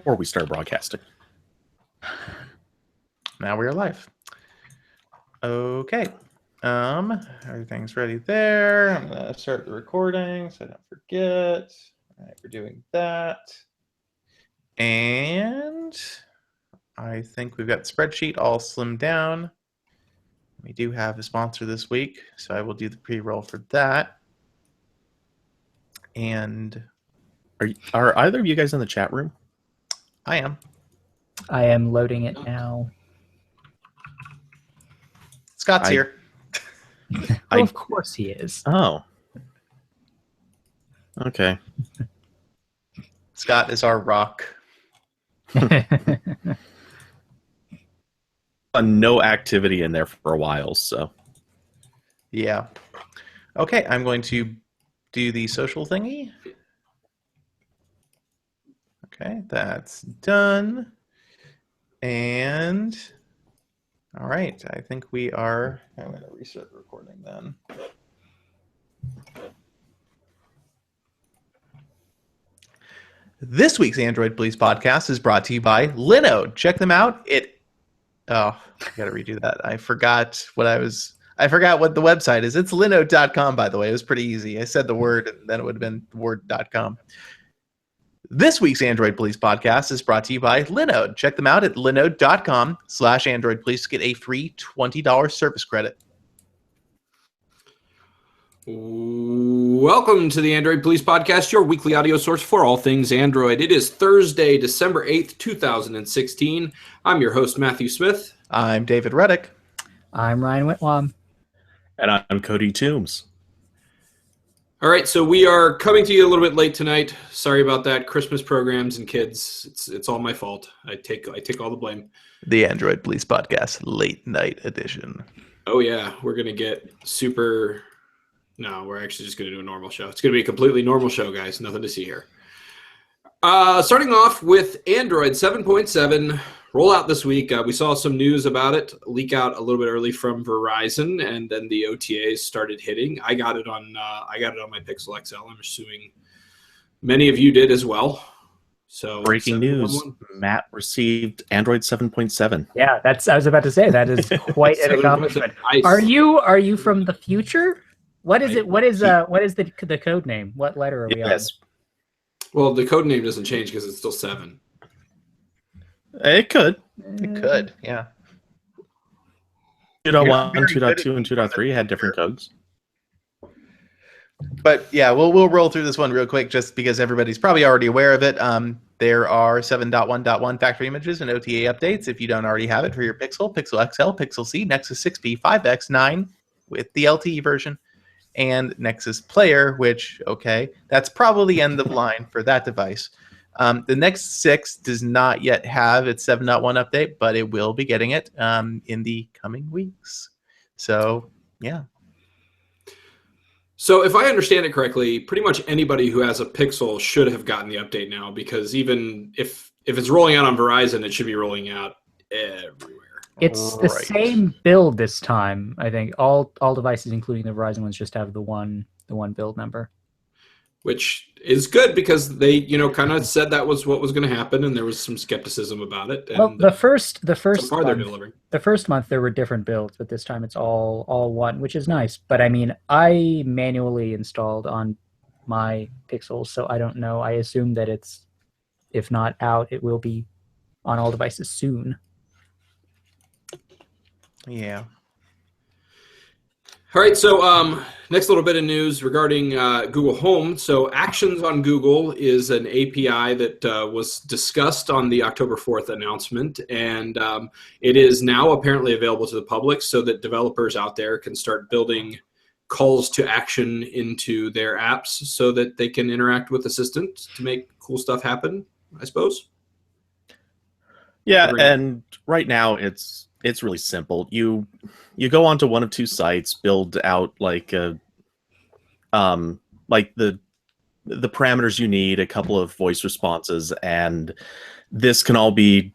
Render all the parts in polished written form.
before we start broadcasting. Now we are live. Okay. Everything's ready there. I'm gonna start the recording so I don't forget. All right, we're doing that. And I think we've got the spreadsheet all slimmed down. We do have a sponsor this week, so I will do the pre-roll for that. And Are either of you guys in the chat room? I am. I am loading it now. Scott's here. Of course he is. Oh. Okay. Scott is our rock. No activity in there for a while, so. Yeah. Okay, I'm going to do the social thingy. Okay, that's done. And all right, I think we are. I'm going to restart the recording then. This week's Android Police podcast is brought to you by Linode. Check them out. I got to redo that. I forgot what the website is. It's linode.com, by the way. It was pretty easy. I said the word, and then it would have been word.com. This week's Android Police podcast is brought to you by Linode. Check them out at linode.com/Android Police to get a free $20 service credit. Welcome to the Android Police Podcast, your weekly audio source for all things Android. It is Thursday, December 8th, 2016. I'm your host, Matthew Smith. I'm David Reddick. I'm Ryan Whitwam. And I'm Cody Toombs. All right, so we are coming to you a little bit late tonight. Sorry about that. Christmas programs and kids. It's all my fault. I take all the blame. The Android Police Podcast Late Night Edition. Oh, yeah. We're going to get super... No, we're actually just going to do a normal show. It's going to be a completely normal show, guys. Nothing to see here. Starting off with Android 7.7 rollout this week. We saw some news about it leak out a little bit early from Verizon, and then the OTAs started hitting. I got it on my Pixel XL. I'm assuming many of you did as well. So breaking news: Matt received Android 7.7. Yeah, I was about to say that is quite an accomplishment. Are you from the future? What is it? What is the code name? What letter are we on? Well, the code name doesn't change because it's still 7. It could. It could, yeah. 2.1, 2.2, and 2.3 had different codes. But yeah, we'll roll through this one real quick just because everybody's probably already aware of it. There are 7.1.1 factory images and OTA updates if you don't already have it for your Pixel, Pixel XL, Pixel C, Nexus 6P, 5X, 9 with the LTE version, and Nexus Player, which, okay, that's probably end of line for that device. The Nexus 6 does not yet have its 7.1 update, but it will be getting it in the coming weeks. So, yeah. So if I understand it correctly, pretty much anybody who has a Pixel should have gotten the update now, because even if it's rolling out on Verizon, it should be rolling out everywhere. It's the same build this time. I think all devices, including the Verizon ones, just have the one build number, which is good because they kind of said that was what was going to happen, and there was some skepticism about it. And well, the first month there were different builds, but this time it's all one, which is nice. But I mean, I manually installed on my Pixels, so I don't know. I assume that it's, if not out, it will be on all devices soon. Yeah. All right, so next little bit of news regarding Google Home. So Actions on Google is an API that was discussed on the October 4th announcement, and it is now apparently available to the public so that developers out there can start building calls to action into their apps so that they can interact with Assistant to make cool stuff happen, I suppose. Yeah, and right now it's really simple. You go onto one of two sites, build out like the parameters you need, a couple of voice responses, and this can all be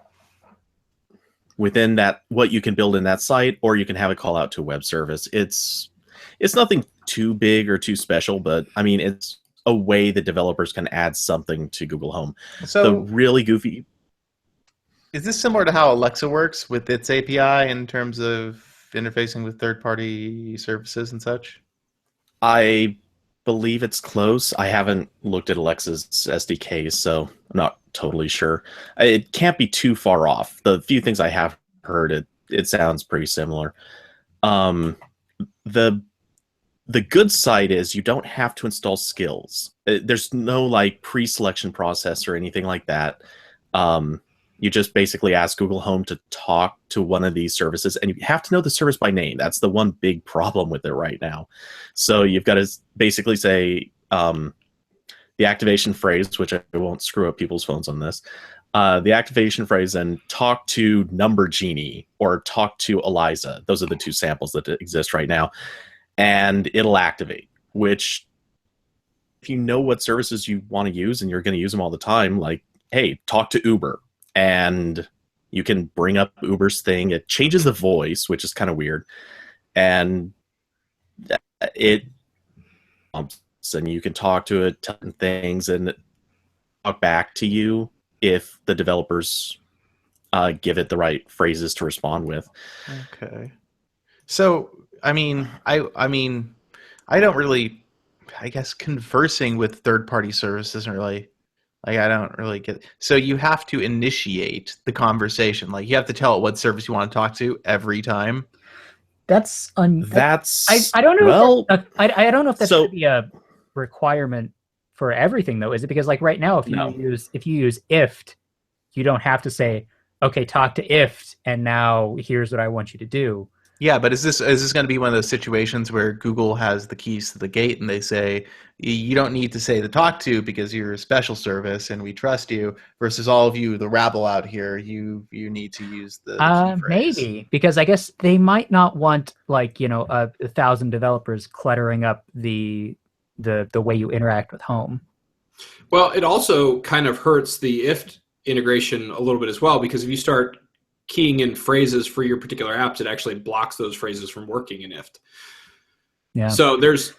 within that what you can build in that site, or you can have it call out to a web service. It's nothing too big or too special, but I mean it's a way that developers can add something to Google Home. So the really goofy Is this similar to how Alexa works with its API in terms of interfacing with third-party services and such? I believe it's close. I haven't looked at Alexa's SDK, so I'm not totally sure. It can't be too far off. The few things I have heard, it sounds pretty similar. The good side is you don't have to install skills. There's no like pre-selection process or anything like that. You just basically ask Google Home to talk to one of these services, and you have to know the service by name. That's the one big problem with it right now. So you've got to basically say the activation phrase, which I won't screw up people's phones on this, the activation phrase, and talk to Number Genie or talk to Eliza. Those are the two samples that exist right now. And it'll activate, which if you know what services you want to use and you're going to use them all the time, like, hey, talk to Uber. And you can bring up Uber's thing. It changes the voice, which is kind of weird. And it and you can talk to it, tell it things, and talk back to you if the developers give it the right phrases to respond with. Okay. So, I mean, I don't really, I guess conversing with third-party service isn't really, like, I don't really get. So you have to initiate the conversation. Like, you have to tell it what service you want to talk to every time. That's I don't know. Well, I don't know if that's so, going to be a requirement for everything, though. Is it because, like, right now, if you use IFT, you don't have to say, okay, talk to IFT, and now here's what I want you to do. Yeah, but is this going to be one of those situations where Google has the keys to the gate and they say you don't need to say the talk to because you're a special service and we trust you, versus all of you, the rabble out here, you need to use the key phrase? Maybe, because I guess they might not want, like, 1,000 developers cluttering up the way you interact with Home. Well, it also kind of hurts the IFT integration a little bit as well, because if you start keying in phrases for your particular apps, it actually blocks those phrases from working in IFT. Yeah. So there's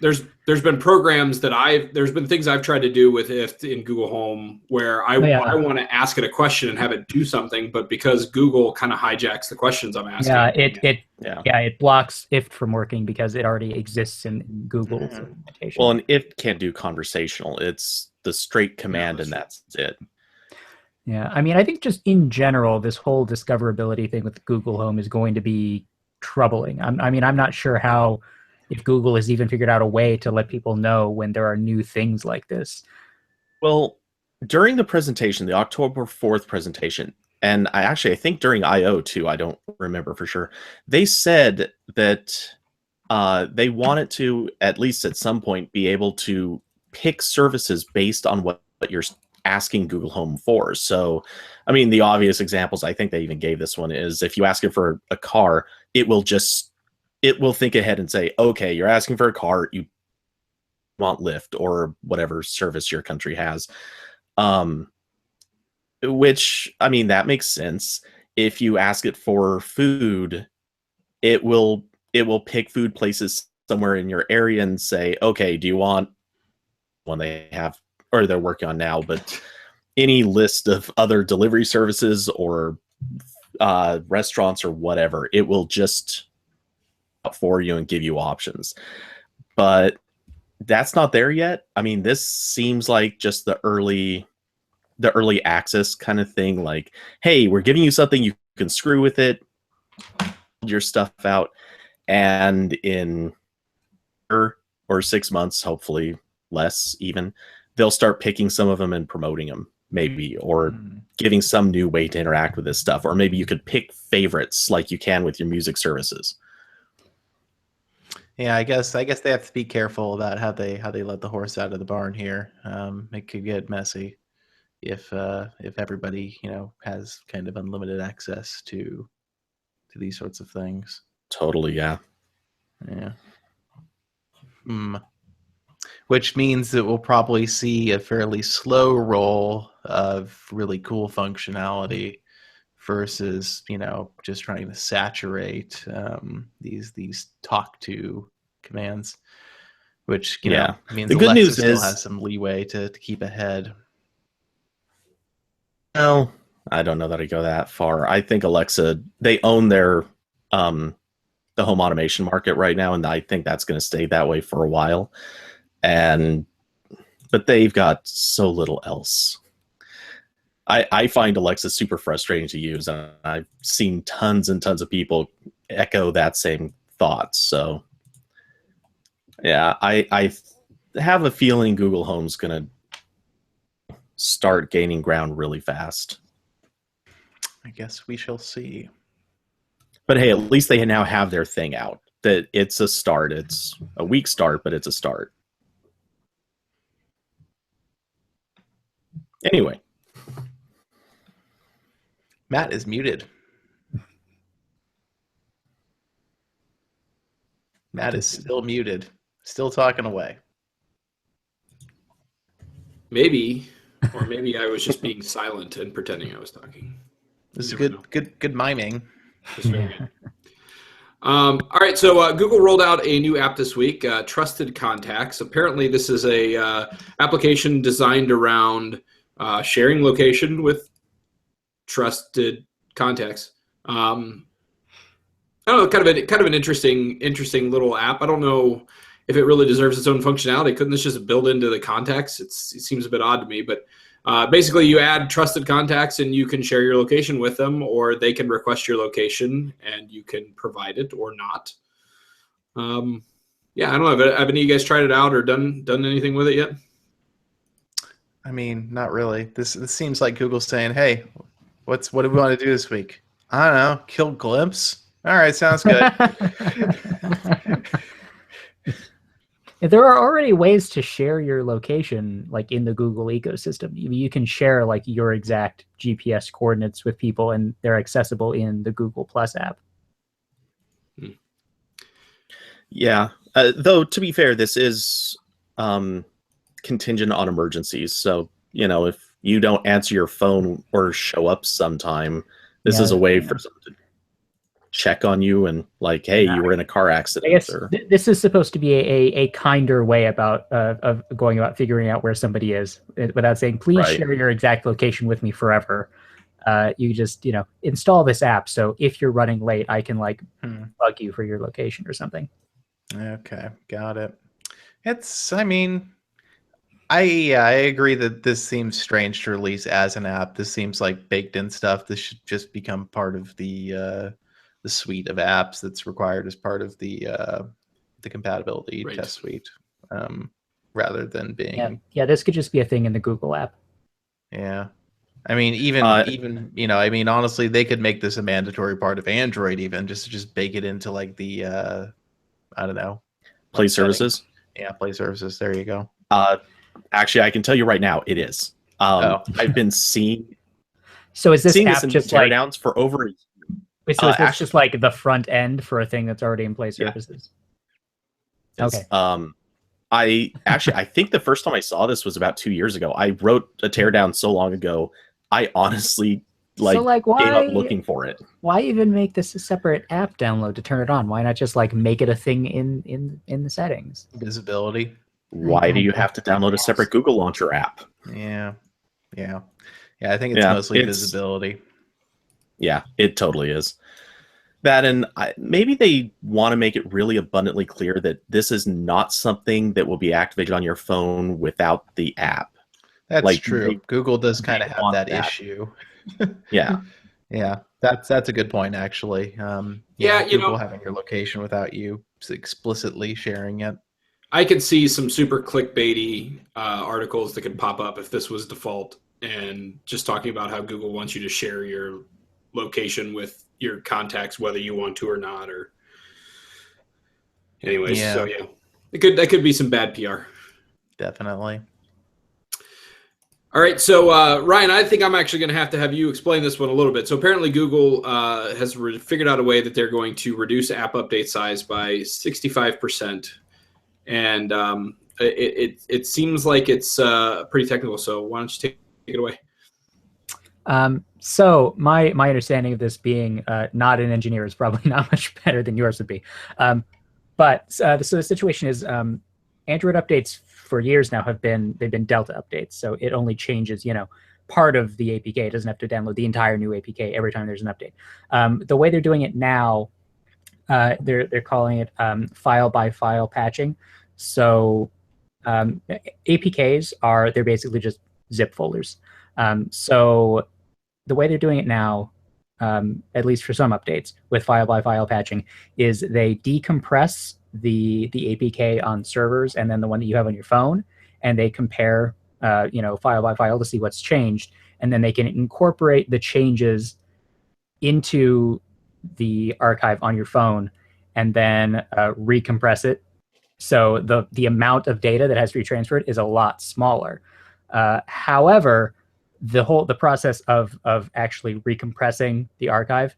been programs that there's been things I've tried to do with IFT in Google Home where I want to ask it a question and have it do something, but because Google kind of hijacks the questions I'm asking. It blocks IFT from working because it already exists in Google's implementation. Well, and it can't do conversational. It's the straight command, and that's it. Yeah, I mean, I think just in general, this whole discoverability thing with Google Home is going to be troubling. I'm not sure if Google has even figured out a way to let people know when there are new things like this. Well, during the presentation, the October 4th presentation, and I think during I.O. too, I don't remember for sure, they said that they wanted to, at least at some point, be able to pick services based on what you're asking Google Home for. So, I mean, the obvious examples, I think they even gave this one, is if you ask it for a car, it will think ahead and say, okay, you're asking for a car, you want Lyft or whatever service your country has. Which, I mean, that makes sense. If you ask it for food, it will pick food places somewhere in your area and say, okay, do you want one they have or they're working on now, but any list of other delivery services or restaurants or whatever, it will just for you and give you options. But that's not there yet. I mean, this seems like just the early access kind of thing. Like, hey, we're giving you something, you can screw with it, your stuff out, and in or 6 months, hopefully less even, they'll start picking some of them and promoting them, maybe, or giving some new way to interact with this stuff. Or maybe you could pick favorites like you can with your music services. Yeah, I guess they have to be careful about how they let the horse out of the barn here. It could get messy if everybody has kind of unlimited access to these sorts of things. Totally, yeah. Yeah. Which means that we'll probably see a fairly slow roll of really cool functionality versus, just trying to saturate these talk to commands, which, means the good Alexa news still is, has some leeway to keep ahead. Well, I don't know that I go that far. I think Alexa, they own their the home automation market right now, and I think that's going to stay that way for a while. But they've got so little else. I find Alexa super frustrating to use, and I've seen tons and tons of people echo that same thought. So, yeah, I have a feeling Google Home's going to start gaining ground really fast. I guess we shall see. But hey, at least they now have their thing out. That it's a start. It's a weak start, but it's a start. Anyway. Matt is muted. Matt is still muted. Still talking away. Maybe, or maybe I was just being silent and pretending I was talking. This is good miming. Very good. All right, so Google rolled out a new app this week, Trusted Contacts. Apparently, this is a application designed around sharing location with trusted contacts. I don't know, kind of an interesting little app. I don't know if it really deserves its own functionality. Couldn't this just build into the contacts? It seems a bit odd to me, but basically you add trusted contacts and you can share your location with them, or they can request your location and you can provide it or not. Yeah, I don't know. Have any of you guys tried it out or done anything with it yet? I mean, not really. This seems like Google saying, "Hey, what do we want to do this week? I don't know. Kill Glimpse. All right, sounds good." There are already ways to share your location, like in the Google ecosystem. You can share like your exact GPS coordinates with people, and they're accessible in the Google Plus app. Yeah, though to be fair, this is contingent on emergencies. So if you don't answer your phone or show up sometime, this is a way for someone to check on you and like, hey, you were in a car accident. I guess this is supposed to be a kinder way of going about figuring out where somebody is without saying, please share your exact location with me forever. You just, install this app. So if you're running late, I can bug you for your location or something. Okay. Got it. I agree that this seems strange to release as an app. This seems like baked in stuff. This should just become part of the suite of apps that's required as part of the compatibility test suite, rather than being. Yeah, this could just be a thing in the Google app. Yeah, I mean, even honestly, they could make this a mandatory part of Android, even just bake it into like the I don't know, Play services. Yeah, Play services. There you go. Actually, I can tell you right now, it is. I've been seeing. So is this app just like teardowns for over a year? Wait, so is this just like the front end for a thing that's already in Play services? Yeah. Okay. I think the first time I saw this was about 2 years ago. I wrote a teardown so long ago. I honestly gave up looking for it. Why even make this a separate app download to turn it on? Why not just make it a thing in the settings? Visibility. Why do you have to download a separate Google Launcher app? Yeah. I think it's mostly visibility. Yeah, it totally is. That, and maybe they want to make it really abundantly clear that this is not something that will be activated on your phone without the app. That's true. Google does kind of have that issue. Yeah. Yeah, that's a good point, actually. Google having your location without you explicitly sharing it. I could see some super clickbaity articles that could pop up if this was default, and just talking about how Google wants you to share your location with your contacts, whether you want to or not. Or, anyways, so yeah, that could be some bad PR. Definitely. All right, so Ryan, I think I'm actually going to have you explain this one a little bit. So apparently Google has figured out a way that they're going to reduce app update size by 65%. And it seems like it's pretty technical. So why don't you take it away? So my understanding of this, being not an engineer, is probably not much better than yours would be. But the situation is, Android updates for years now they've been Delta updates. So it only changes, part of the APK. It doesn't have to download the entire new APK every time there's an update. The way they're doing it now, they're calling it file by file patching. So APKs they're basically just zip folders. So the way they're doing it now, at least for some updates with file by file patching, is they decompress the APK on servers and then the one that you have on your phone, and they compare file by file to see what's changed, and then they can incorporate the changes into the archive on your phone and then recompress it. So the amount of data that has to be transferred is a lot smaller. However, the process of actually recompressing the archive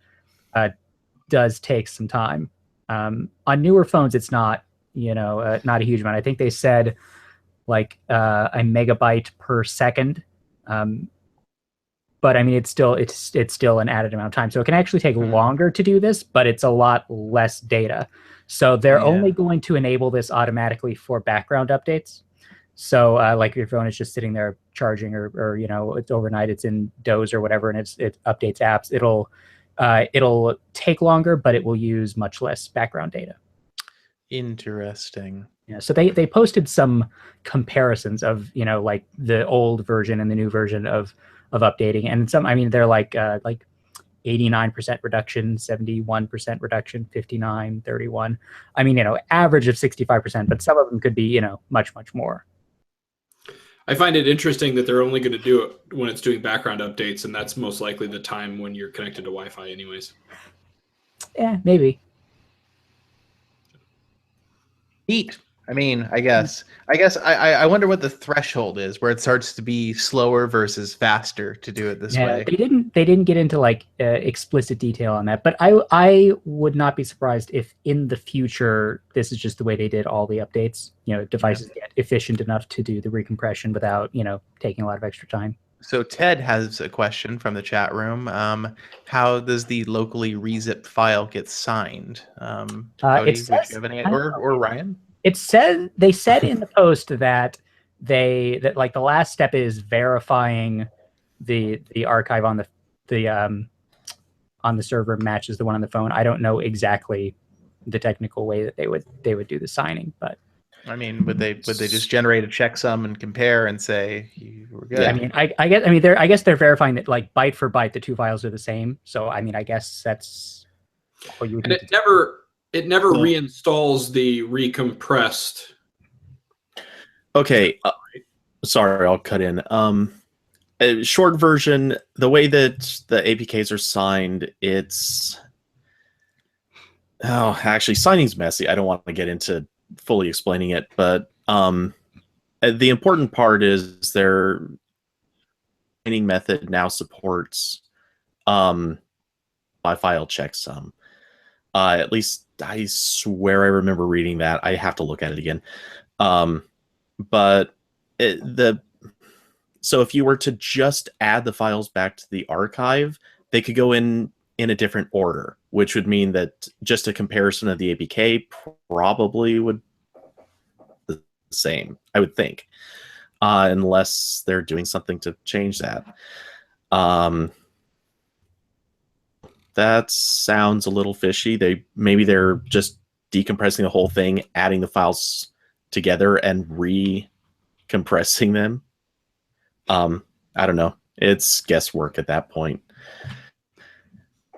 does take some time. On newer phones, it's not not a huge amount. I think they said like a megabyte per second. But I mean, it's still an added amount of time. So it can actually take longer to do this, but it's a lot less data. So they're only going to enable this automatically for background updates. So like if your phone is just sitting there charging, or it's overnight, it's in doze or whatever, and it updates apps, it'll take longer, but it will use much less background data. Interesting. Yeah, so they posted some comparisons of like the old version and the new version of updating, and some, I mean, they're like 89% reduction, 71% reduction, 59, 31. I mean, average of 65%, but some of them could be much more. I find it interesting that they're only going to do it when it's doing background updates, and that's most likely the time when you're connected to Wi-Fi anyways. Yeah, maybe. Neat. I mean, I guess I wonder what the threshold is where it starts to be slower versus faster to do it this way. They didn't get into like explicit detail on that, but I would not be surprised if in the future this is just the way they did all the updates. Devices get efficient enough to do the recompression without taking a lot of extra time. So Ted has a question from the chat room. How does the locally rezipped file get signed? Cody, would you have any, or Ryan? They said in the post that like the last step is verifying the archive on the server matches the one on the phone. I don't know exactly the technical way that they would do the signing, but I mean, would they just generate a checksum and compare and say we're good? Yeah. I mean, I guess they're verifying that like byte for byte the two files are the same. So I mean, I guess that's all you would. And it never reinstalls the recompressed. Okay, sorry, I'll cut in. Short version, the way that the APKs are signed, actually signing's messy. I don't want to get into fully explaining it, but the important part is their signing method now supports by file checksum. At least I swear I remember reading that. I have to look at it again. But so if you were to just add the files back to the archive, they could go in a different order, which would mean that just a comparison of the APK probably would be the same, I would think, unless they're doing something to change that. That sounds a little fishy. Maybe they're just decompressing the whole thing, adding the files together and recompressing them. I don't know. It's guesswork at that point.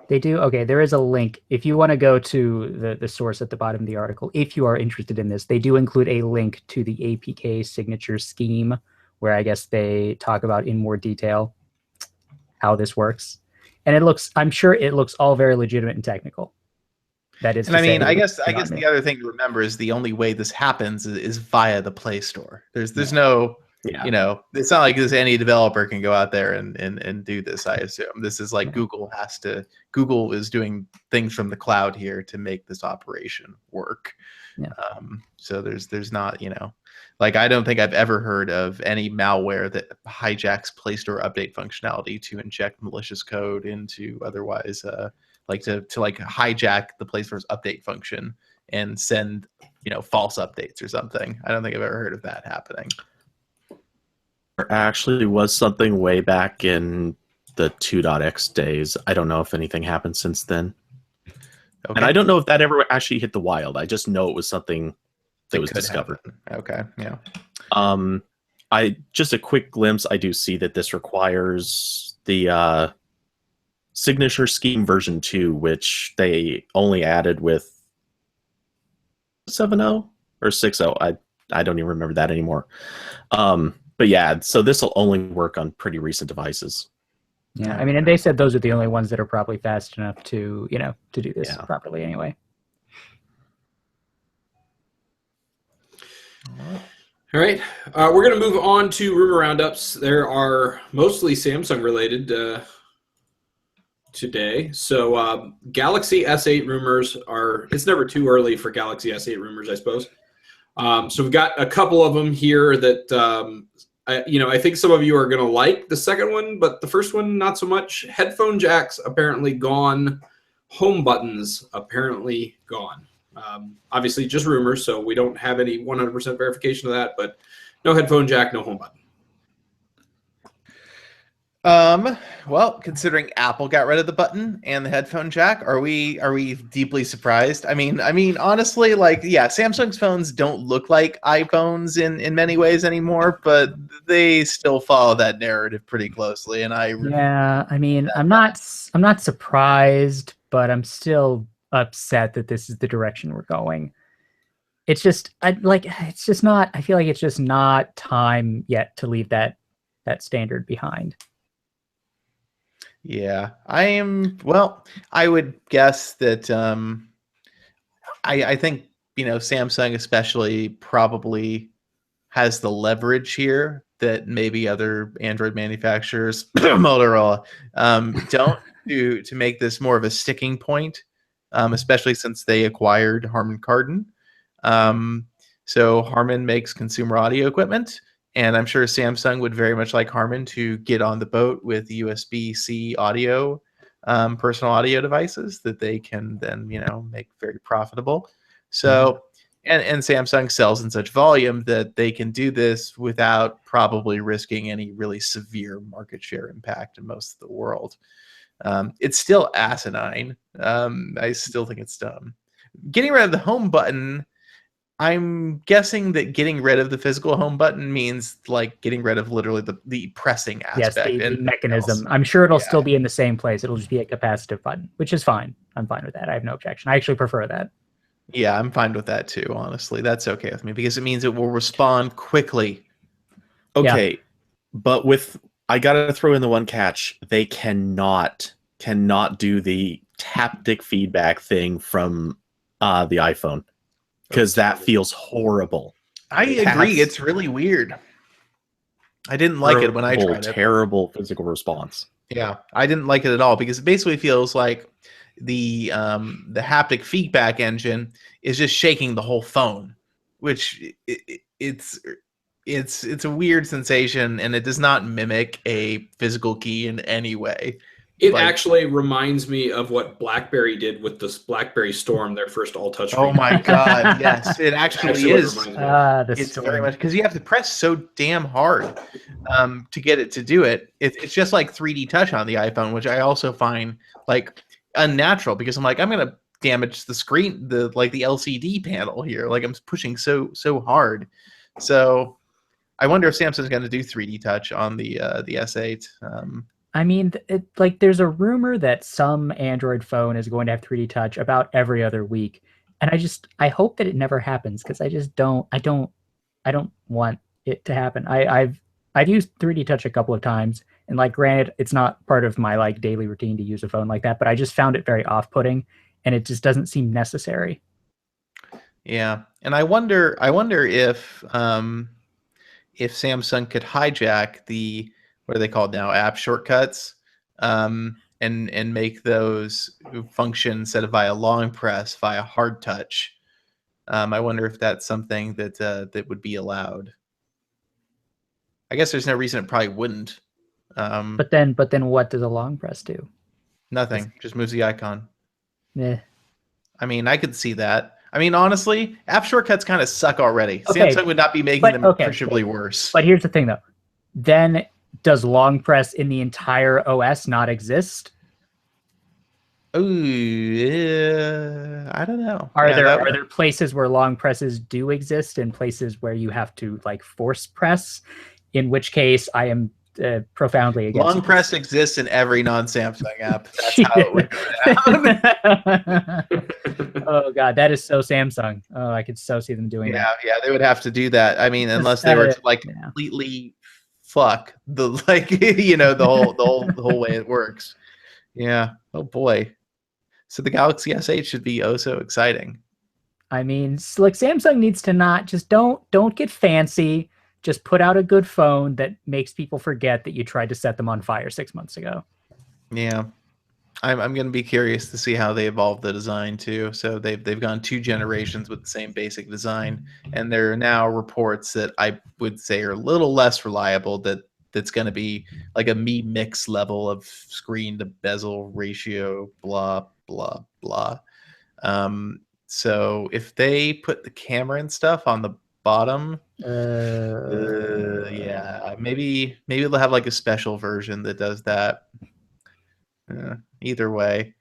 They do. Okay, there is a link. If you want to go to the source at the bottom of the article, if you are interested in this, they do include a link to the APK signature scheme, where I guess they talk about in more detail how this works. And I'm sure it looks all very legitimate and technical. That is, and I mean, I guess the other thing to remember is the only way this happens is via the Play Store. There's no, it's not like any developer can go out there and do this. I assume this is like Google is doing things from the cloud here to make this operation work. Yeah. So there's not, like, I don't think I've ever heard of any malware that hijacks Play Store update functionality to inject malicious code into otherwise, like to hijack the Play Store's update function and send, false updates or something. I don't think I've ever heard of that happening. There actually was something way back in the 2.x days. I don't know if anything happened since then. Okay. And I don't know if that ever actually hit the wild. I just know it was something that was could discovered. happen. Okay, yeah. I just a quick glimpse. I do see that this requires the signature scheme version 2, which they only added with 7.0 or 6.0. I don't even remember that anymore. But yeah, so this will only work on pretty recent devices. Yeah, I mean, and they said those are the only ones that are probably fast enough to, to do this properly anyway. All right, we're going to move on to rumor roundups. There are mostly Samsung related today. So Galaxy S8 rumors are, it's never too early for Galaxy S8 rumors, I suppose. So we've got a couple of them here that, I think some of you are going to like the second one, but the first one, not so much. Headphone jacks apparently gone. Home buttons apparently gone. Obviously just rumors, so we don't have any 100% verification of that, but no headphone jack, no home button. Well, considering Apple got rid of the button and the headphone jack, are we deeply surprised? I mean, honestly, Samsung's phones don't look like iPhones in many ways anymore, but they still follow that narrative pretty closely. And I'm not surprised, but I'm still upset that this is the direction we're going. It's just, I feel like it's just not time yet to leave that standard behind. Yeah, I would guess that I think Samsung especially probably has the leverage here that maybe other Android manufacturers, Motorola, don't to make this more of a sticking point, especially since they acquired Harman Kardon. So Harman makes consumer audio equipment. And I'm sure Samsung would very much like Harman to get on the boat with USB-C audio, personal audio devices that they can then, make very profitable. So, and Samsung sells in such volume that they can do this without probably risking any really severe market share impact in most of the world. It's still asinine. I still think it's dumb. Getting rid of the home button, I'm guessing that getting rid of the physical home button means like getting rid of literally the pressing aspect. Yes, the mechanism. I'm sure it'll still be in the same place. It'll just be a capacitive button, which is fine. I'm fine with that. I have no objection. I actually prefer that. Yeah, I'm fine with that too, honestly. That's okay with me because it means it will respond quickly. Okay, but I gotta throw in the one catch. They cannot do the haptic feedback thing from the iPhone. Because that feels horrible. I agree. It's really weird. I didn't like it when I tried it. Terrible physical response. Yeah, I didn't like it at all because it basically feels like the haptic feedback engine is just shaking the whole phone, which it's a weird sensation, and it does not mimic a physical key in any way. It actually reminds me of what BlackBerry did with this BlackBerry Storm, their first all-touch screen. Oh my God! Yes, it actually is. It's very much because you have to press so damn hard to get it to do it. It's just like 3D Touch on the iPhone, which I also find like unnatural because I'm going to damage the screen, the LCD panel here. Like I'm pushing so hard. So I wonder if Samsung's going to do 3D Touch on the S8. I mean, there's a rumor that some Android phone is going to have 3D Touch about every other week, and I hope that it never happens because I don't want it to happen. I've used 3D Touch a couple of times, and granted, it's not part of my daily routine to use a phone like that, but I just found it very off-putting, and it just doesn't seem necessary. Yeah, and I wonder if Samsung could hijack the, what are they called now, app shortcuts, and make those function instead of via long press via hard touch. I wonder if that's something that would be allowed. I guess there's no reason it probably wouldn't. But then what does a long press do? Nothing. Just moves the icon. Yeah. I mean, I could see that. I mean, honestly, app shortcuts kind of suck already. Okay, Samsung would not be making them appreciably worse. But here's the thing, though. then does long press in the entire OS not exist? Oh, yeah, I don't know. Are Yeah, there places where long presses do exist and places where you have to like force press? In which case, I am profoundly against long this. press exists in every non-Samsung app. That's how it would go down. Oh god, that is so Samsung. Oh, I could so see them doing that. Yeah, they would have to do that. I mean, unless they were to like completely fuck the like the whole way it works. Yeah. Oh boy. So the Galaxy S8 should be oh so exciting. I mean, like Samsung needs to not just don't get fancy. Just put out a good phone that makes people forget that you tried to set them on fire 6 months ago. Yeah. I'm going to be curious to see how they evolve the design too. So they've gone 2 generations with the same basic design, and there are now reports that I would say are a little less reliable that's going to be like a Mi Mix level of screen to bezel ratio, blah blah blah. So if they put the camera and stuff on the bottom, yeah, maybe they'll have like a special version that does that. Either way,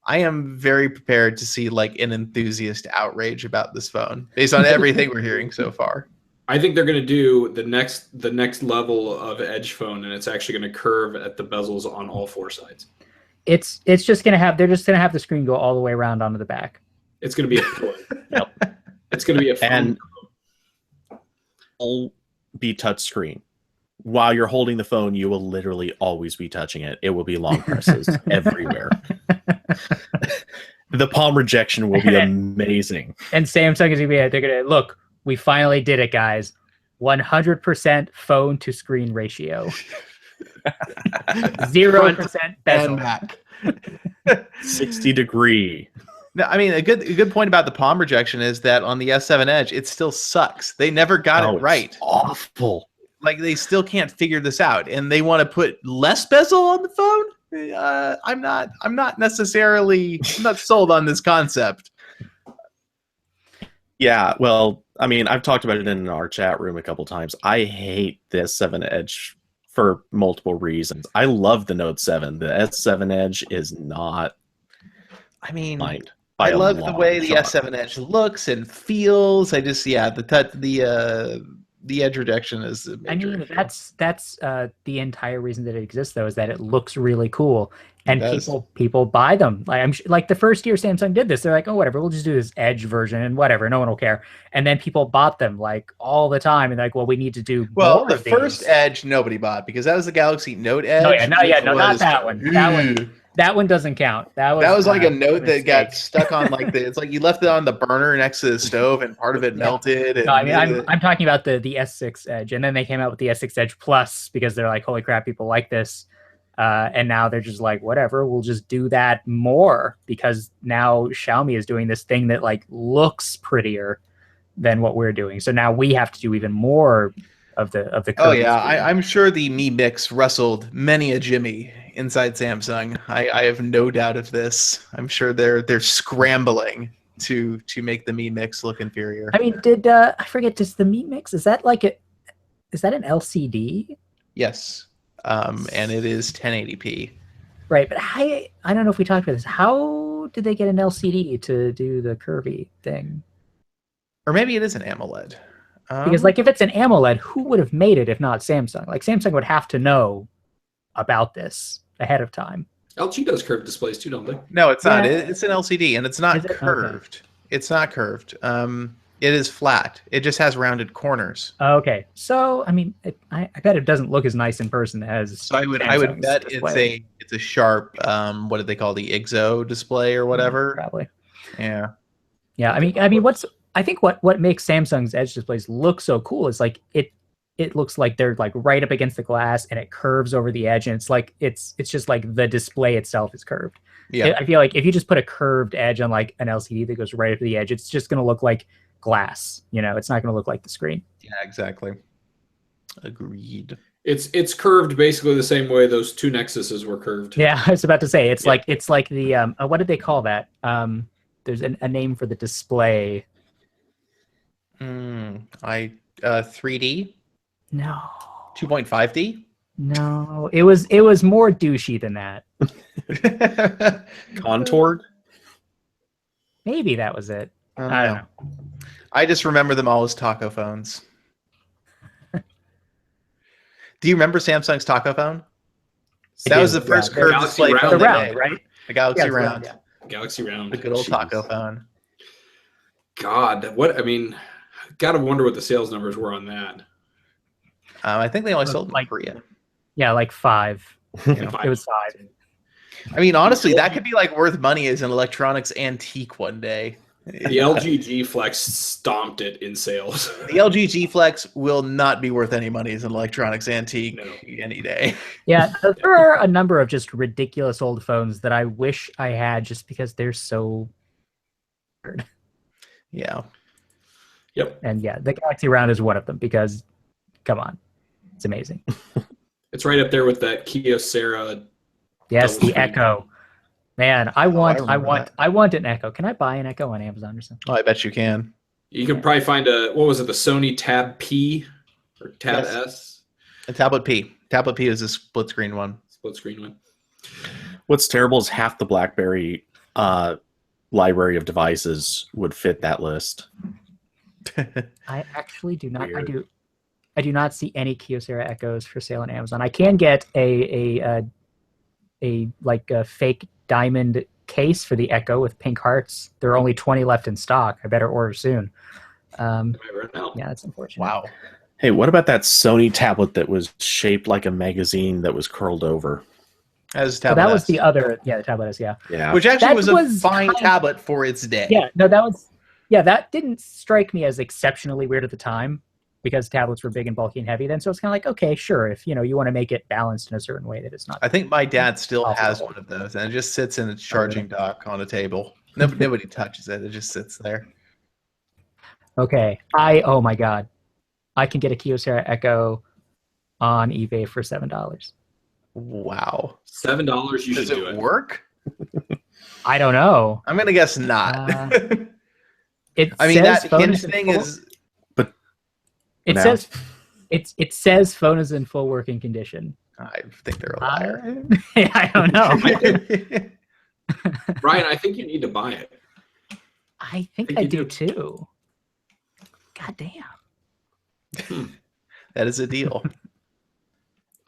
I am very prepared to see like an enthusiast outrage about this phone based on everything we're hearing so far. I think they're going to do the next level of Edge phone, and it's actually going to curve at the bezels on all 4 sides. It's just going to have they're just going to have the screen go all the way around onto the back. It's going to be a toy. Yep. It's going to be a phone. And it'll be touch screen. While you're holding the phone, you will literally always be touching it. It will be long presses everywhere. The palm rejection will be amazing. And Samsung is they're gonna look. We finally did it, guys. 100% phone to screen ratio. 0% bezel. Back. 60-degree. No, I mean a good point about the palm rejection is that on the S7 Edge, it still sucks. They never got it right. It's awful. Like they still can't figure this out, and they want to put less bezel on the phone. I'm not sold on this concept. Yeah, well, I mean, I've talked about it in our chat room a couple times. I hate this 7 Edge for multiple reasons. I love the Note 7. The S7 Edge is not. I mean, I love the way the S7 Edge looks and feels. I just the edge rejection is a major issue. That's the entire reason that it exists, though, is that it looks really cool, and people buy them. Like the first year Samsung did this, they're like, oh, whatever, we'll just do this Edge version and whatever, no one will care. And then people bought them like all the time, and like, well, we need to do more the of first these. Edge nobody bought because that was the Galaxy Note Edge. Not that one. That one doesn't count. That was like a Note that got stuck on like it's like you left it on the burner next to the stove and part of it melted. And no, I mean I'm talking about the S6 Edge, and then they came out with the S6 Edge Plus because they're like, holy crap, people like this, and now they're just like, whatever, we'll just do that more because now Xiaomi is doing this thing that like looks prettier than what we're doing. So now we have to do even more of the. Oh yeah, I'm sure the Mi Mix rustled many a Jimmy inside Samsung. I have no doubt of this. I'm sure they're scrambling to make the Mi Mix look inferior. I mean, I forget? Does the Mi Mix is that an LCD? Yes, and it is 1080p. Right, but I don't know if we talked about this. How did they get an LCD to do the curvy thing? Or maybe it is an AMOLED. Because like if it's an AMOLED, who would have made it if not Samsung? Like Samsung would have to know about this ahead of time. LG does curved displays too, don't they? No, it's not. It's an LCD, and it's not curved. Okay. It's not curved. It is flat. It just has rounded corners. Okay, so I mean, I bet it doesn't look as nice in person as. So I would bet display. it's a sharp. What did they call the IGZO display or whatever? Probably. Yeah. Yeah, I mean, what makes Samsung's Edge displays look so cool is like it looks like they're like right up against the glass and it curves over the edge, and it's like it's just like the display itself is curved. Yeah, I feel like if you just put a curved edge on like an LCD that goes right up to the edge, it's just going to look like glass. It's not going to look like the screen. Yeah, exactly. Agreed. It's curved basically the same way those 2 Nexuses were curved. Yeah, I was about to say it's like the what did they call that? There's a name for the display. 3D. No. 2.5D? No, it was more douchey than that. Contoured? Maybe that was it. I don't know. I just remember them all as taco phones. Do you remember Samsung's taco phone? That was the first curved display phone Round, they round, made. right? The Galaxy Round. Yeah. Galaxy Round. The good old Jeez. taco phone. God, what I mean, gotta wonder what the sales numbers were on that. I think they only sold them in Like- Korea. Yeah, like 5. You know? It was 5. I mean, honestly, that could be like worth money as an electronics antique one day. The LG G Flex stomped it in sales. The LG G Flex will not be worth any money as an electronics antique any day. Yeah, there are a number of just ridiculous old phones that I wish I had just because they're so weird. Yeah. Yep. And yeah, the Galaxy Round is one of them because, come on, it's amazing. It's right up there with that Kyocera. Yes, Double the screen. Echo. Man, I remember want an Echo. Can I buy an Echo on Amazon or something? Oh, I bet you can. You can probably find the Sony Tab P or Tab Yes. S, A Tablet P. Tablet P is a split screen one. split screen one. What's terrible is half the BlackBerry library of devices would fit that list. I actually do not. Weird. I do not see any Kyocera Echoes for sale on Amazon. I can get a fake diamond case for the Echo with pink hearts. There are only 20 left in stock. I better order soon. Right now. Yeah, that's unfortunate. Wow. Hey, what about that Sony tablet that was shaped like a magazine that was curled over? As So Tablet that was S. the other. Yeah, the Tablet S. Yeah. Yeah. Which actually That was a was fine kind- tablet for its day. Yeah. No, that was. Yeah, that didn't strike me as exceptionally weird at the time because tablets were big and bulky and heavy then. So it's kind of like, okay, sure, if you want to make it balanced in a certain way that it's not. I think my dad still Awful. has one of those, and it just sits in its charging dock on a table. Nobody touches it. It just sits there. Okay. Oh my God. I can get a Kyocera Echo on eBay for $7. Wow. $7. You Does should do it it. work? I don't know. I'm going to guess not. It I mean, says that phone hinge is in thing full- is... It Now. says it says phone is in full working condition. I think they're a liar. I don't know. Ryan, I think you need to buy it. I think Think I you do do. too. God damn. That is a deal.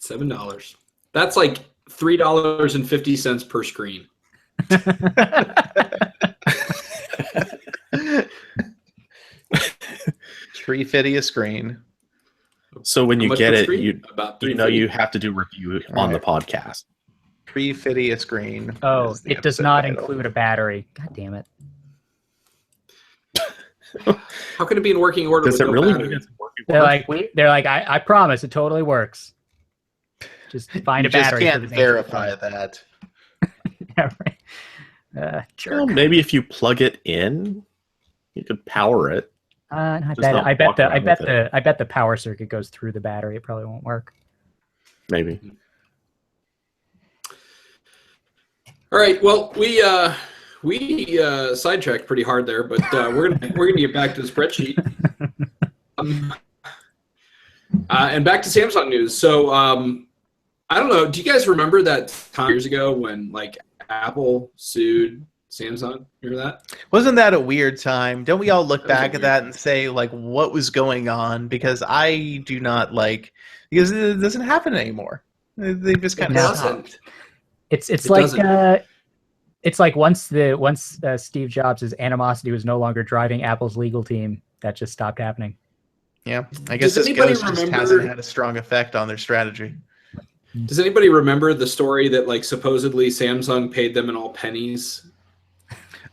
$7. That's like $3.50 per screen. $3.50 a screen. So when How you much get per it, screen? About you have to do review on the podcast. $3.50 a screen. Oh, is the it does episode not title. include a battery. God damn it. How can it be in working order? Does with it no really battery? mean it's working? They're like, I promise it totally works. Just find You a battery. just for can't this ancient verify phone. that. Yeah, right. Well, Jerk. maybe if you plug it in, you could power it. I Just bet. not I bet walk the. around I bet with it. the. I bet the power circuit goes through the battery. It probably won't work. Maybe. All right. Well, we sidetracked pretty hard there, but we're gonna get back to the spreadsheet. And back to Samsung news. So I don't know. Do you guys remember that time years ago when like Apple sued Samsung? Remember that? Wasn't that a weird time? Don't we all look That was a back at weird that time. and say, like, what was going on? Because I do not because it doesn't happen anymore. They just kind It of doesn't. stopped. It's It like doesn't. it's like once Steve Jobs' animosity was no longer driving Apple's legal team, that just stopped happening. Yeah, I guess Does this anybody ghost just remember- hasn't had a strong effect on their strategy. Does anybody remember the story that like supposedly Samsung paid them in all pennies?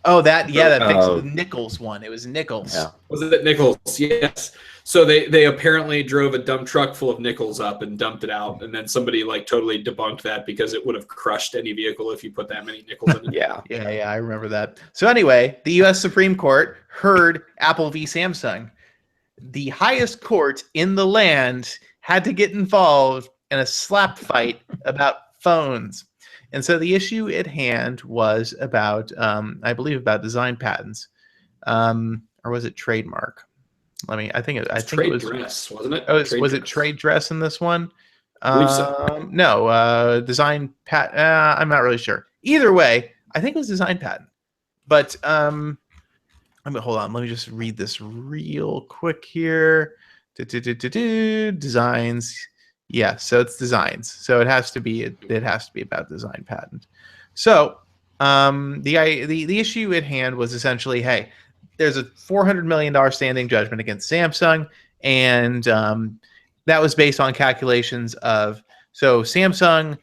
Oh, that Oh. Nichols one. It was Nichols. Yeah. Was it nickels? Yes. So they apparently drove a dump truck full of nickels up and dumped it out, and then somebody like totally debunked that because it would have crushed any vehicle if you put that many nickels in it. Yeah. Yeah, I remember that. So anyway, the U.S. Supreme Court heard Apple v. Samsung. The highest court in the land had to get involved in a slap fight about phones. And so the issue at hand was about, I believe, about design patents. Or was it trademark? I think it trade was dress, wasn't it? Oh, was it trade dress in this one? Believe so. No, design patent. I'm not really sure. Either way, I think it was design patent. But hold on. Let me just read this real quick here. Designs. Yeah, so it's designs. So it has to be about design patent. So the issue at hand was essentially, hey, there's a $400 million standing judgment against Samsung, and that was based on calculations of, so Samsung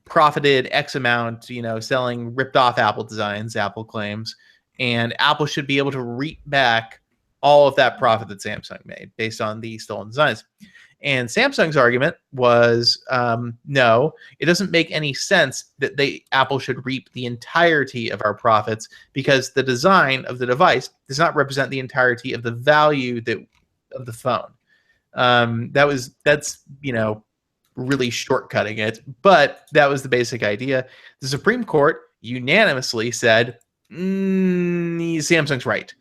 profited X amount, selling ripped off Apple designs, Apple claims, and Apple should be able to reap back all of that profit that Samsung made based on the stolen designs. And Samsung's argument was, no, it doesn't make any sense that Apple should reap the entirety of our profits because the design of the device does not represent the entirety of the value of the phone. That's really shortcutting it, but that was the basic idea. The Supreme Court unanimously said, Samsung's right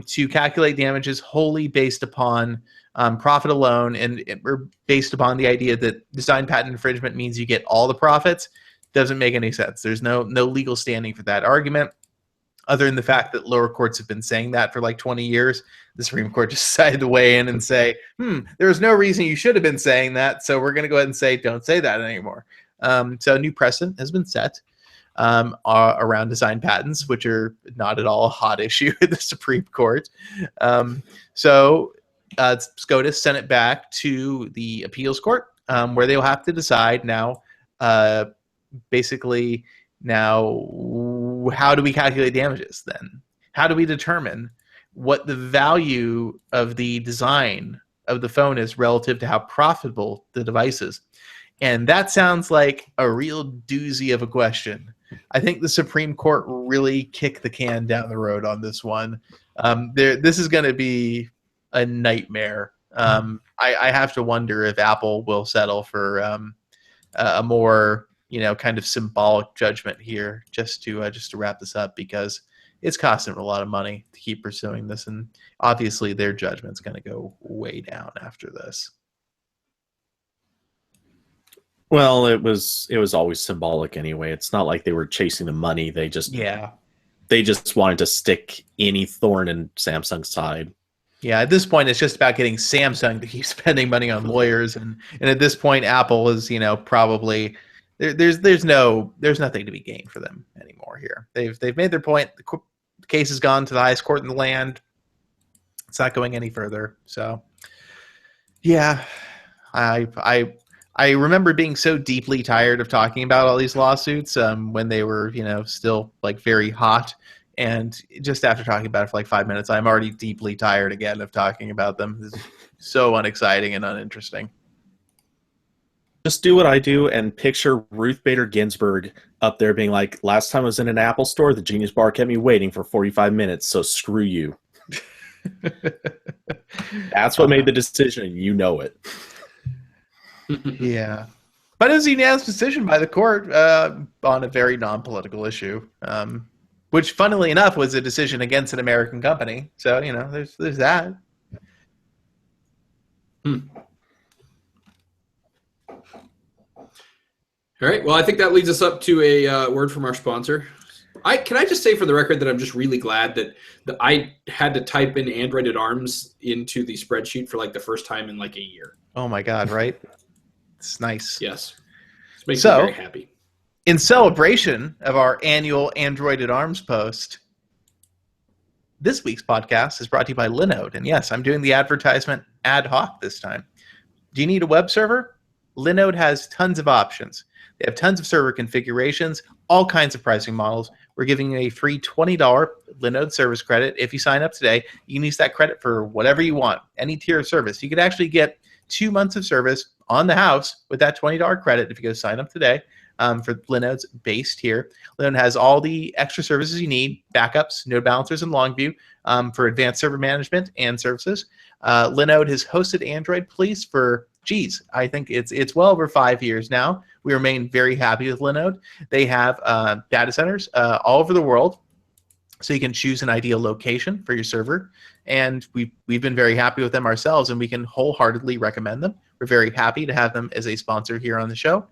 to calculate damages wholly based upon profit alone, and based upon the idea that design patent infringement means you get all the profits. Doesn't make any sense. There's no legal standing for that argument, other than the fact that lower courts have been saying that for like 20 years. The Supreme Court just decided to weigh in and say, there's no reason you should have been saying that, so we're going to go ahead and say, don't say that anymore. So a new precedent has been set around design patents, which are not at all a hot issue in the Supreme Court. So SCOTUS sent it back to the appeals court, where they'll have to decide now, basically, now, how do we calculate damages then? How do we determine what the value of the design of the phone is relative to how profitable the device is? And that sounds like a real doozy of a question. I think the Supreme Court really kicked the can down the road on this one. This is going to be a nightmare. I have to wonder if Apple will settle for a more kind of symbolic judgment here, just to wrap this up, because it's costing them a lot of money to keep pursuing this, and obviously their judgment's going to go way down after this. Well, it was always symbolic anyway. It's not like they were chasing the money. They just wanted to stick any thorn in Samsung's side. Yeah, at this point, it's just about getting Samsung to keep spending money on lawyers, and at this point, Apple is probably there's nothing to be gained for them anymore here. They've made their point. The case has gone to the highest court in the land. It's not going any further. So, yeah, I remember being so deeply tired of talking about all these lawsuits when they were still like very hot. And just after talking about it for like 5 minutes, I'm already deeply tired again of talking about them. This is so unexciting and uninteresting. Just do what I do and picture Ruth Bader Ginsburg up there being like, last time I was in an Apple store, the Genius Bar kept me waiting for 45 minutes, so screw you. That's what made the decision, and you know it. Yeah. But it was a unanimous decision by the court on a very non-political issue, which, funnily enough, was a decision against an American company. So, there's that. All right. Well, I think that leads us up to a word from our sponsor. Can I just say for the record that I'm just really glad that I had to type in Android at Arms into the spreadsheet for like the first time in like a year. Oh my God! Right? It's nice. Yes. It makes me very happy. In celebration of our annual Android at Arms post, this week's podcast is brought to you by Linode. And yes, I'm doing the advertisement ad hoc this time. Do you need a web server? Linode has tons of options. They have tons of server configurations, all kinds of pricing models. We're giving you a free $20 Linode service credit. If you sign up today, you can use that credit for whatever you want, any tier of service. You could actually get 2 months of service on the house with that $20 credit if you go sign up today for Linode's base tier. Linode has all the extra services you need, backups, node balancers, and Longview for advanced server management and services. Linode has hosted Android Police for, I think it's well over 5 years now. We remain very happy with Linode. They have data centers all over the world. So you can choose an ideal location for your server, and we've been very happy with them ourselves, and we can wholeheartedly recommend them. We're very happy to have them as a sponsor here on the show.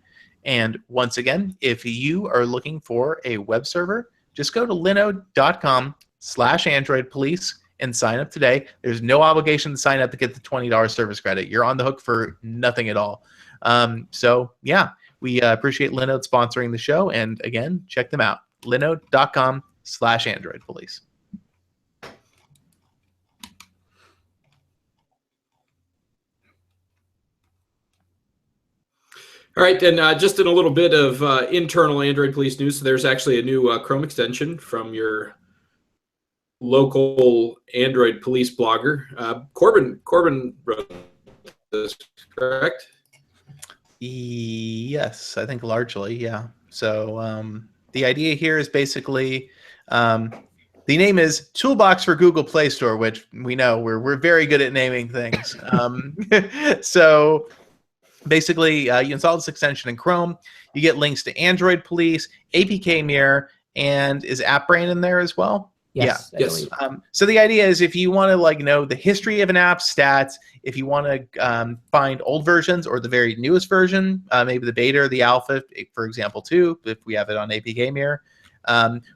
And once again, if you are looking for a web server, just go to linode.com/Android Police and sign up today. There's no obligation to sign up to get the $20 service credit. You're on the hook for nothing at all. So yeah, we appreciate Linode sponsoring the show. And again, check them out. linode.com/Android Police. All right, and just in a little bit of internal Android Police news, so there's actually a new Chrome extension from your local Android Police blogger. Corbin wrote this, correct? Yes, I think largely, yeah. So the idea here is basically the name is Toolbox for Google Play Store, which we know we're very good at naming things. So basically, you install this extension in Chrome. You get links to Android Police, APK Mirror, and is AppBrain in there as well? Yes. Yeah. Yes. So the idea is if you want to know the history of an app, stats, if you want to find old versions or the very newest version, maybe the beta or the alpha, for example, too, if we have it on APK Mirror,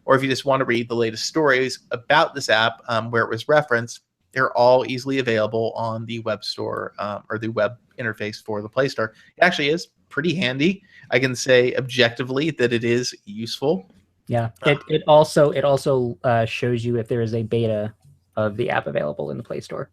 or if you just want to read the latest stories about this app where it was referenced, they're all easily available on the web store or the web interface for the Play Store. It actually is pretty handy. I can say objectively that it is useful. Yeah, it also shows you if there is a beta of the app available in the Play Store.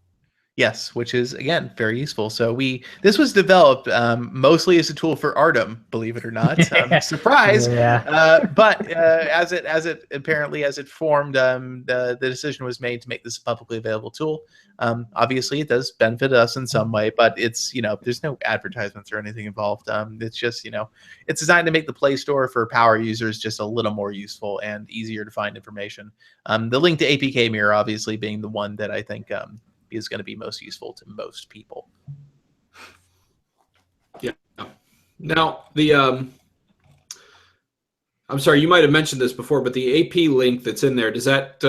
Yes, which is again very useful. So this was developed mostly as a tool for Artem, believe it or not. Surprise! Yeah. But as it formed, the decision was made to make this a publicly available tool. Obviously, it does benefit us in some way, but it's there's no advertisements or anything involved. It's just it's designed to make the Play Store for power users just a little more useful and easier to find information. The link to APK Mirror obviously being the one that I think is going to be most useful to most people. Yeah. Now I'm sorry, you might have mentioned this before, but the AP link that's in there, does that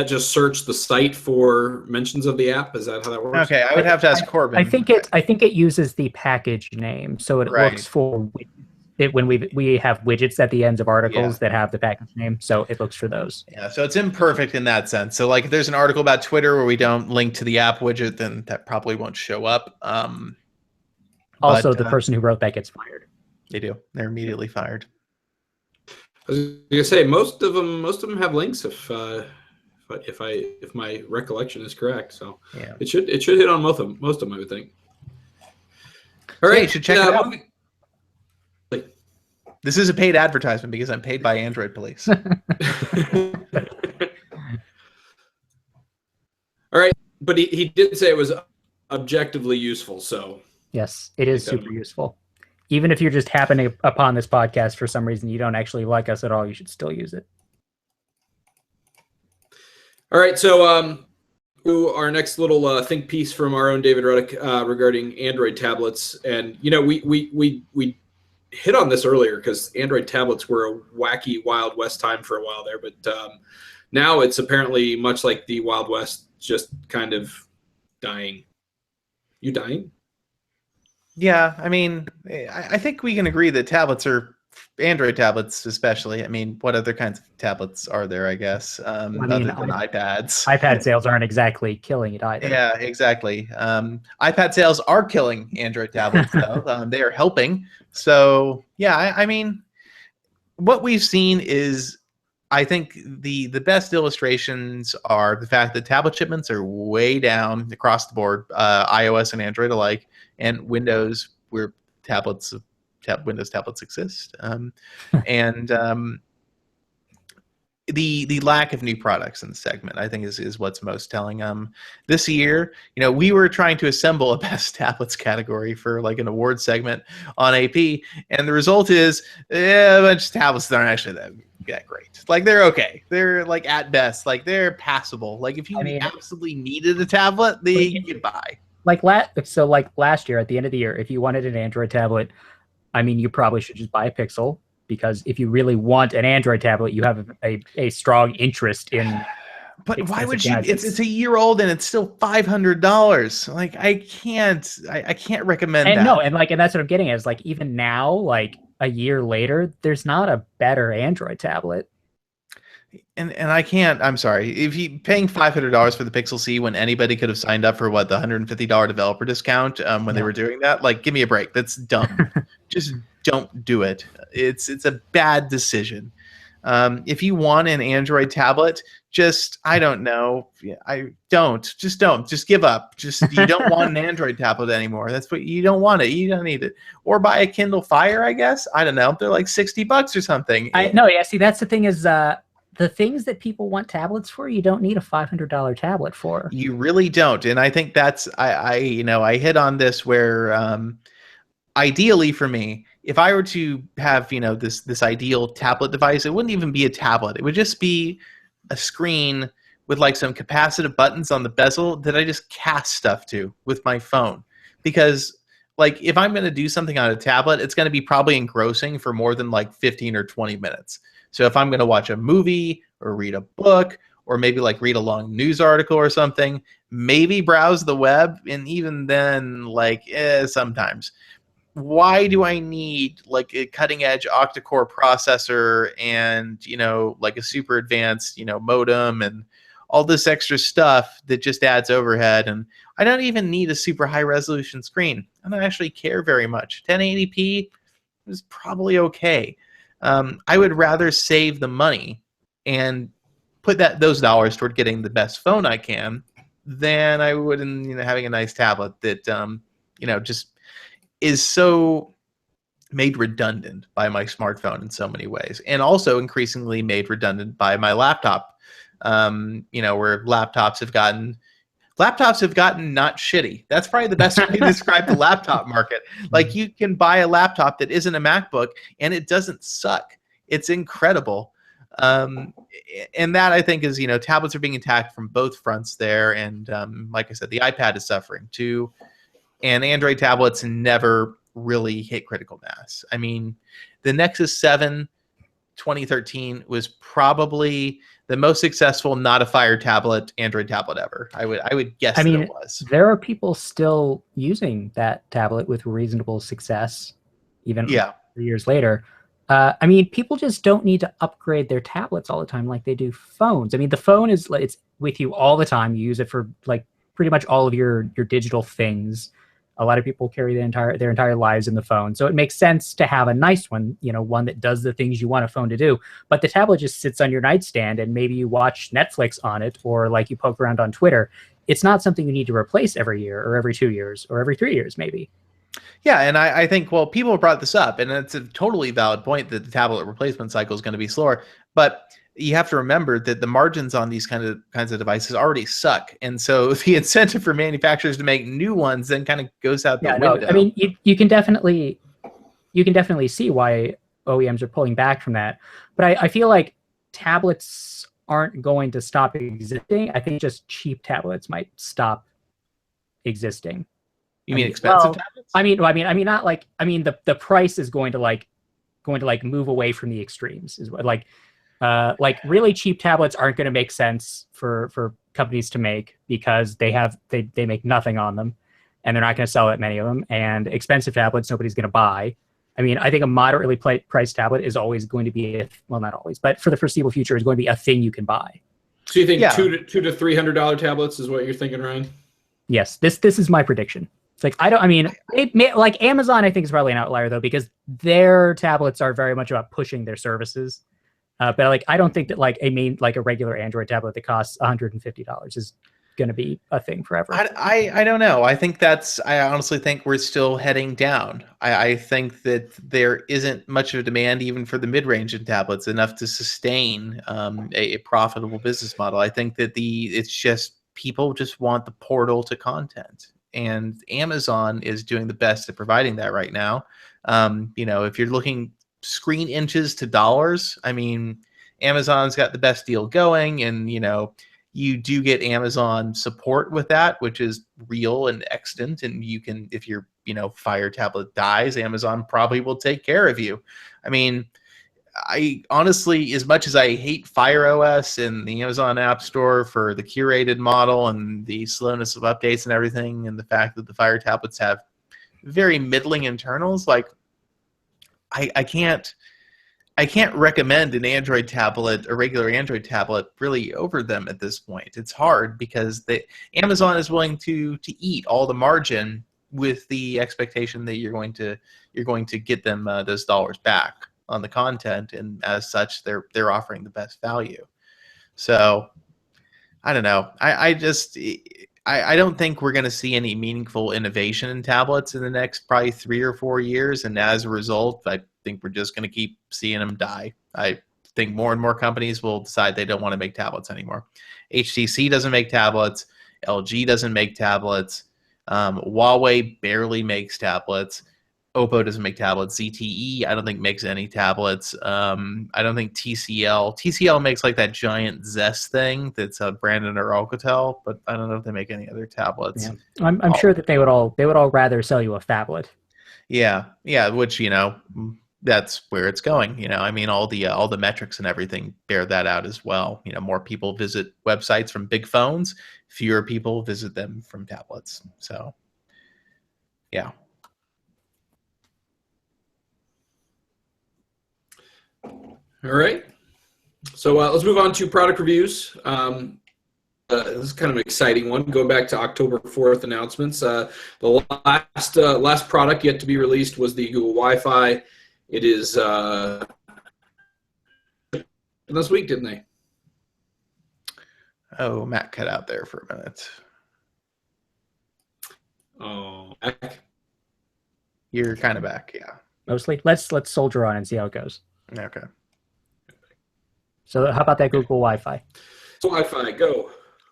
just search the site for mentions of the app? Is that how that works? Okay, I would have to ask Corbin. I think it uses the package name, so it looks for it when we have widgets at the ends of articles that have the package name, so it looks for those. Yeah, so it's imperfect in that sense. So if there's an article about Twitter where we don't link to the app widget, then that probably won't show up. Also, the person who wrote that gets fired. They do. They're immediately fired. I was gonna say most of them have links if my recollection is correct. So yeah, it should hit on most of them, I would think. All right, you should check it out. This is a paid advertisement because I'm paid by Android Police. All right, but he did say it was objectively useful. So yes, it is super useful. Even if you're just happening upon this podcast for some reason you don't actually like us at all, you should still use it. All right, so our next little think piece from our own David Ruddick regarding Android tablets, and we hit on this earlier because Android tablets were a wacky Wild West time for a while there, but now it's apparently much like the Wild West, just kind of dying. You dying? Yeah, I mean, I think we can agree that tablets are Android tablets, especially. I mean, what other kinds of tablets are there? I guess other than iPads. iPad sales aren't exactly killing it either. Yeah, exactly. iPad sales are killing Android tablets, though. They are helping. So yeah, I mean, what we've seen is, I think the best illustrations are the fact that tablet shipments are way down across the board, iOS and Android alike, and Windows, where Windows tablets exist, and the lack of new products in the segment, I think, is what's most telling. This year, we were trying to assemble a best tablets category for an award segment on AP, and the result is a bunch of tablets that aren't actually that great. They're okay. They're at best, they're passable. If you absolutely needed a tablet, you could buy. Last year at the end of the year, if you wanted an Android tablet, you probably should just buy a Pixel because if you really want an Android tablet, you have a strong interest in. But why would you? Gadgets. It's a year old and it's still $500. Like I can't recommend that. No, and that's what I'm getting at is like even now, like a year later, there's not a better Android tablet. And I can't. I'm sorry. If you paying $500 for the Pixel C when anybody could have signed up for what the $150 developer discount when they were doing that, like give me a break. That's dumb. Just don't do it. It's a bad decision. If you want an Android tablet, just I don't know. Just give up. You don't want an Android tablet anymore. That's what you don't want it. You don't need it. Or buy a Kindle Fire, I guess. I don't know. They're like $60 or something. See, that's the thing is the things that people want tablets for, you don't need a $500 tablet for. You really don't. And I think that's I hit on this where ideally for me, if I were to have, this ideal tablet device, it wouldn't even be a tablet. It would just be a screen with like some capacitive buttons on the bezel that I just cast stuff to with my phone. Because like if I'm going to do something on a tablet, it's going to be probably engrossing for more than like 15 or 20 minutes. So if I'm going to watch a movie or read a book or maybe like read a long news article or something, maybe browse the web. And even then, like sometimes. Why do I need like a cutting edge octa-core processor and, like a super advanced, modem and all this extra stuff that just adds overhead? And I don't even need a super high resolution screen. I don't actually care very much. 1080p is probably okay. I would rather save the money and put those dollars toward getting the best phone I can than I would in having a nice tablet that just is so made redundant by my smartphone in so many ways, and also increasingly made redundant by my laptop. Where laptops have gotten not shitty. That's probably the best way to describe the laptop market. Like you can buy a laptop that isn't a MacBook and it doesn't suck. It's incredible. And that I think is, tablets are being attacked from both fronts there. And like I said, the iPad is suffering too. And Android tablets never really hit critical mass. I mean, the Nexus 7 2013 was probably the most successful, not a Fire tablet, Android tablet ever. I would guess that it was. There are people still using that tablet with reasonable success, even 3 years later. People just don't need to upgrade their tablets all the time like they do phones. I mean, the phone it's with you all the time. You use it for like pretty much all of your digital things. A lot of people carry their entire lives in the phone. So it makes sense to have a nice one, one that does the things you want a phone to do. But the tablet just sits on your nightstand and maybe you watch Netflix on it or like you poke around on Twitter. It's not something you need to replace every year or every 2 years or every 3 years maybe. Yeah, and I think, people brought this up, and it's a totally valid point that the tablet replacement cycle is going to be slower. But you have to remember that the margins on these kinds of devices already suck, and so the incentive for manufacturers to make new ones then kind of goes out the window. No, I mean, you can definitely see why OEMs are pulling back from that, but I feel like tablets aren't going to stop existing. I think just cheap tablets might stop existing. You mean expensive tablets? The price is going to move away from the extremes. Is what like really cheap tablets aren't going to make sense for companies to make because they make nothing on them, and they're not going to sell that many of them. And expensive tablets nobody's going to buy. I mean, I think a moderately priced tablet is always going to be not always, but for the foreseeable future is going to be a thing you can buy. So you think $200 to $300 tablets is what you're thinking, Ryan? Yes, this is my prediction. It's like like Amazon, I think is probably an outlier though because their tablets are very much about pushing their services. But like I don't think that like a regular Android tablet that costs $150 is going to be a thing forever. I don't know. I honestly think we're still heading down. I think that there isn't much of a demand even for the mid-range in tablets enough to sustain a profitable business model. I think that it's just people just want the portal to content. And Amazon is doing the best at providing that right now. If you're looking screen inches to dollars, I mean, Amazon's got the best deal going, and you do get Amazon support with that, which is real and extant. And you can, if your Fire tablet dies, Amazon probably will take care of you. I mean, I honestly, as much as I hate Fire OS and the Amazon App Store for the curated model and the slowness of updates and everything, and the fact that the Fire tablets have very middling internals, like I can't recommend an Android tablet, a regular Android tablet, really over them at this point. It's hard because Amazon is willing to eat all the margin with the expectation that you're going to get them those dollars back on the content, and as such, they're offering the best value. So I don't know. I don't think we're going to see any meaningful innovation in tablets in the next probably 3 or 4 years, and as a result, I think we're just going to keep seeing them die. I think more and more companies will decide they don't want to make tablets anymore. HTC doesn't make tablets. LG doesn't make tablets. Huawei barely makes tablets. Oppo doesn't make tablets. ZTE, I don't think makes any tablets. I don't think TCL makes like that giant Zest thing that's Brandon or Alcatel, but I don't know if they make any other tablets. Yeah. I'm sure that they would all rather sell you a phablet. Yeah, which that's where it's going. I mean, all the metrics and everything bear that out as well. More people visit websites from big phones, fewer people visit them from tablets. So, yeah. All right. So let's move on to product reviews. This is kind of an exciting one. Going back to October 4th announcements, the last product yet to be released was the Google Wi-Fi. It is this week, didn't they? Oh, Matt cut out there for a minute. Oh, you're kind of back, yeah. Mostly. Let's soldier on and see how it goes. Okay. So how about that Google Wi-Fi? Wi-Fi, go.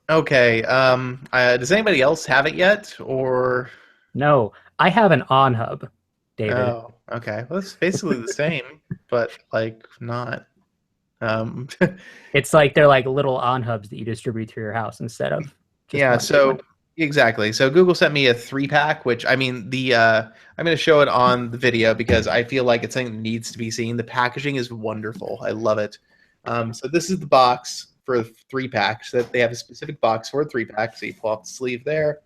Okay. Does anybody else have it yet, or? No, I have an OnHub, David. Oh, okay. Well, it's basically the same, but like not. It's like they're like little OnHubs that you distribute through your house instead of. Exactly. So Google sent me a 3-pack, which I mean I'm going to show it on the video because I feel like it's something that needs to be seen. The packaging is wonderful. I love it. So this is the box for a 3-pack. So they have a specific box for a 3-pack. So you pull off the sleeve there,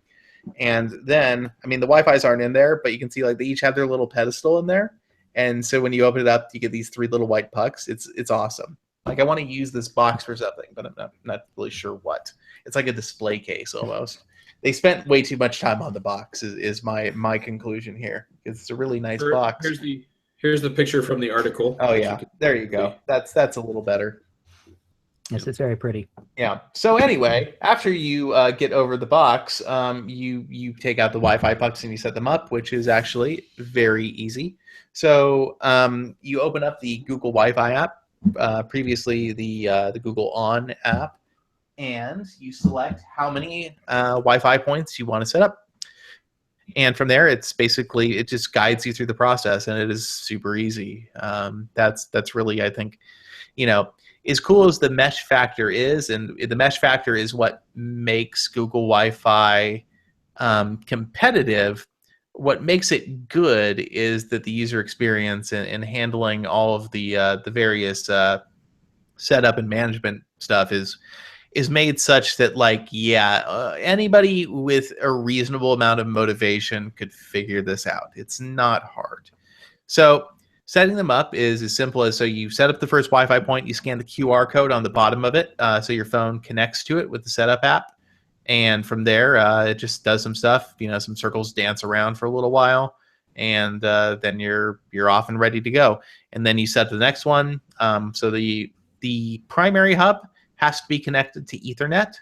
and then I mean the Wi-Fi's aren't in there, but you can see like they each have their little pedestal in there. And so when you open it up, you get these 3 little white pucks. It's awesome. Like I want to use this box for something, but I'm not really sure what. It's like a display case almost. They spent way too much time on the box is my conclusion here. It's a really nice box. Here's the picture from the article. Oh yeah, there you go. That's a little better. Yes, it's very pretty. Yeah. So anyway, after you get over the box, you take out the Wi-Fi pucks and you set them up, which is actually very easy. So you open up the Google Wi-Fi app, previously the Google On app, and you select how many Wi-Fi points you want to set up. And from there, it just guides you through the process, and it is super easy. That's really, I think, as cool as the mesh factor is, and the mesh factor is what makes Google Wi-Fi competitive. What makes it good is that the user experience and handling all of the various setup and management stuff is made such that anybody with a reasonable amount of motivation could figure this out. It's not hard. So setting them up is as simple as, so you set up the first Wi-Fi point, you scan the QR code on the bottom of it, so your phone connects to it with the setup app, and from there it just does some stuff. Some circles dance around for a little while, and then you're off and ready to go. And then you set the next one. So the primary hub has to be connected to Ethernet,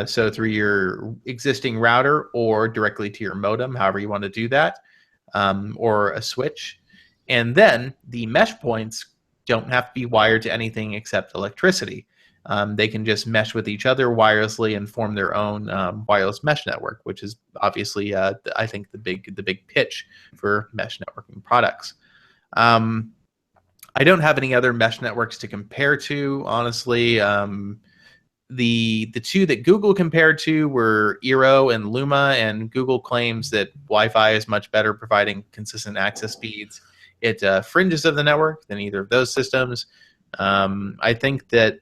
so through your existing router or directly to your modem, however you want to do that, or a switch. And then the mesh points don't have to be wired to anything except electricity. They can just mesh with each other wirelessly and form their own wireless mesh network, which is obviously, I think, the big pitch for mesh networking products. I don't have any other mesh networks to compare to, honestly. The two that Google compared to were Eero and Luma, and Google claims that Wi-Fi is much better, providing consistent access speeds. it fringes of the network than either of those systems. I think that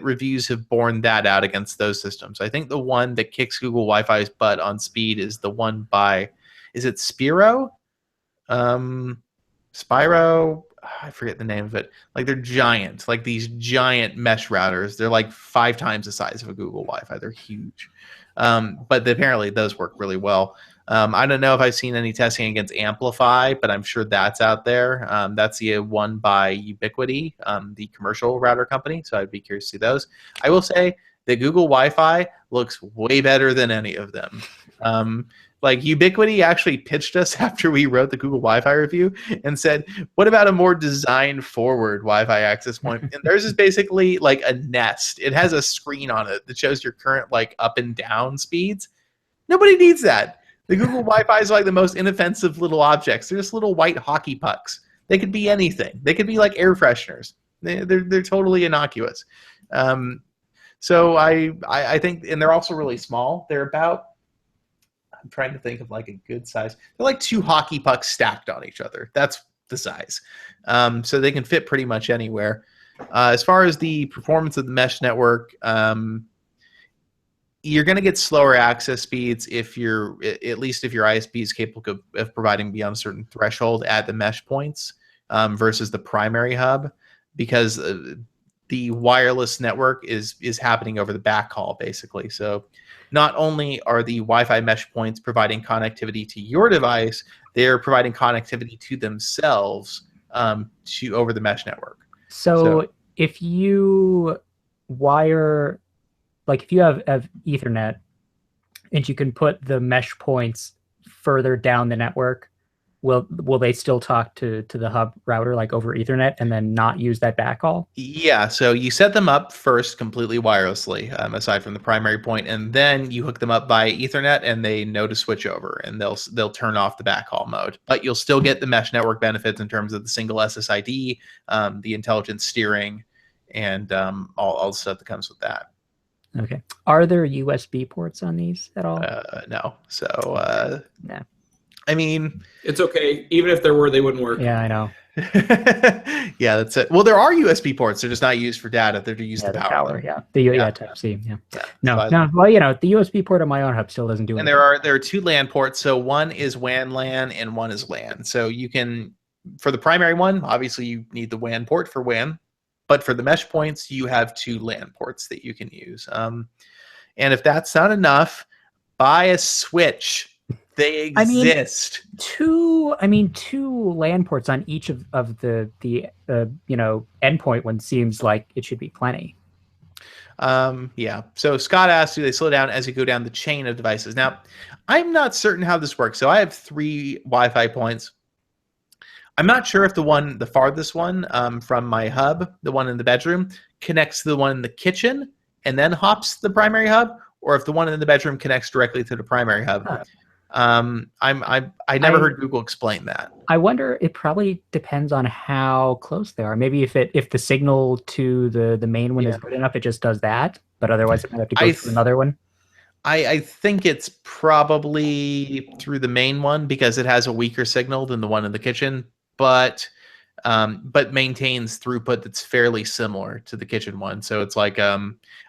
reviews have borne that out against those systems. I think the one that kicks Google Wi-Fi's butt on speed is the one by, is it Spiro? Spiro, I forget the name of it. Like they're giant, like these giant mesh routers. They're like 5 times the size of a Google Wi-Fi. They're huge. But apparently those work really well. I don't know if I've seen any testing against Amplify, but I'm sure that's out there. That's the one by Ubiquiti, the commercial router company. So I'd be curious to see those. I will say that Google Wi-Fi looks way better than any of them. Like Ubiquiti actually pitched us after we wrote the Google Wi-Fi review and said, what about a more design-forward Wi-Fi access point? And theirs is basically like a Nest. It has a screen on it that shows your current like up and down speeds. Nobody needs that. The Google Wi-Fi is like the most inoffensive little objects. They're just little white hockey pucks. They could be anything. They could be like air fresheners. They're totally innocuous. So I think, and they're also really small. They're about, I'm trying to think of like a good size. They're like 2 hockey pucks stacked on each other. That's the size. So they can fit pretty much anywhere. As far as the performance of the mesh network, you're going to get slower access speeds if you're, at least if your ISP is capable of providing beyond a certain threshold at the mesh points versus the primary hub, because the wireless network is happening over the backhaul basically. So not only are the Wi-Fi mesh points providing connectivity to your device, they're providing connectivity to themselves over the mesh network. So if you wire, like if you have Ethernet and you can put the mesh points further down the network, will they still talk to the hub router like over Ethernet and then not use that backhaul? Yeah, so you set them up first completely wirelessly, aside from the primary point, and then you hook them up by Ethernet, and they know to switch over, and they'll turn off the backhaul mode. But you'll still get the mesh network benefits in terms of the single SSID, the intelligent steering, and all the stuff that comes with that. Okay. Are there USB ports on these at all? No. So, nah. I mean, it's okay. Even if there were, they wouldn't work. Yeah, I know. Yeah, that's it. Well, there are USB ports. They're just not used for data. They're used to power. Yeah. Type C. Yeah. No. Well, the USB port on my own hub still doesn't do anything. And there are 2 LAN ports. So one is WAN LAN and one is LAN. So you can, for the primary one, obviously you need the WAN port for WAN, but for the mesh points, you have 2 LAN ports that you can use. And if that's not enough, buy a switch. They exist. Two LAN ports on each of the endpoint one seems like it should be plenty. Yeah. So Scott asked, do they slow down as you go down the chain of devices? Now, I'm not certain how this works. So I have 3 Wi-Fi points. I'm not sure if the farthest one from my hub, the one in the bedroom, connects to the one in the kitchen and then hops the primary hub, or if the one in the bedroom connects directly to the primary hub. I never heard Google explain that. I wonder, it probably depends on how close they are. Maybe if the signal to the main one is good enough, it just does that, but otherwise it might have to go to another one. I think it's probably through the main one because it has a weaker signal than the one in the kitchen, but maintains throughput that's fairly similar to the kitchen one. So it's like I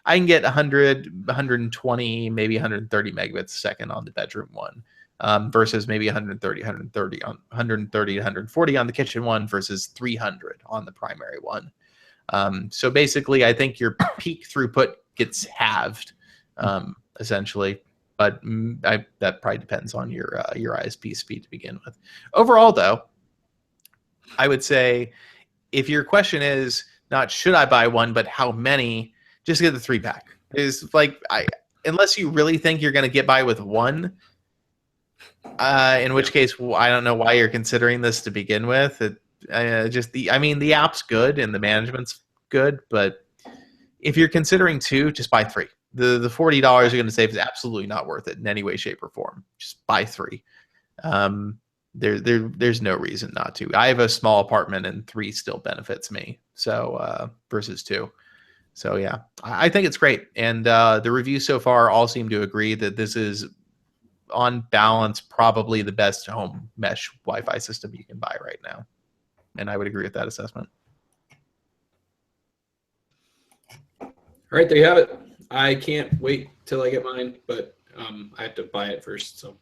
can get 100, 120, maybe 130 megabits a second on the bedroom one. Versus maybe 130 to 140 on the kitchen one versus 300 on the primary one. So basically, I think your peak throughput gets halved, essentially. But that probably depends on your ISP speed to begin with. Overall, though, I would say if your question is not should I buy one, but how many, just get the 3-pack. Is like unless you really think you're going to get by with one. In which case, I don't know why you're considering this to begin with. The app's good and the management's good, but if you're considering 2, just buy 3. The $40 you're going to save is absolutely not worth it in any way, shape, or form. Just buy 3. There's no reason not to. I have a small apartment and 3 still benefits me. So versus 2. So yeah, I think it's great. And the reviews so far all seem to agree that this is on balance, probably the best home mesh Wi-Fi system you can buy right now. And I would agree with that assessment. All right, there you have it. I can't wait till I get mine, but I have to buy it first. So,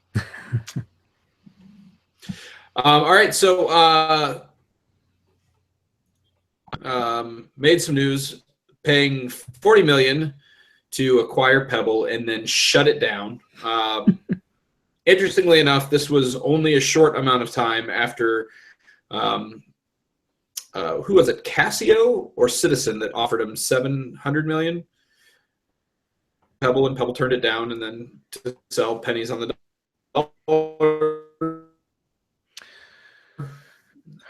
all right. So, made some news, paying $40 million to acquire Pebble and then shut it down. Interestingly enough, this was only a short amount of time after. Who was it, Casio or Citizen, that offered him $700 million? Pebble, and Pebble turned it down, and then to sell pennies on the dollar.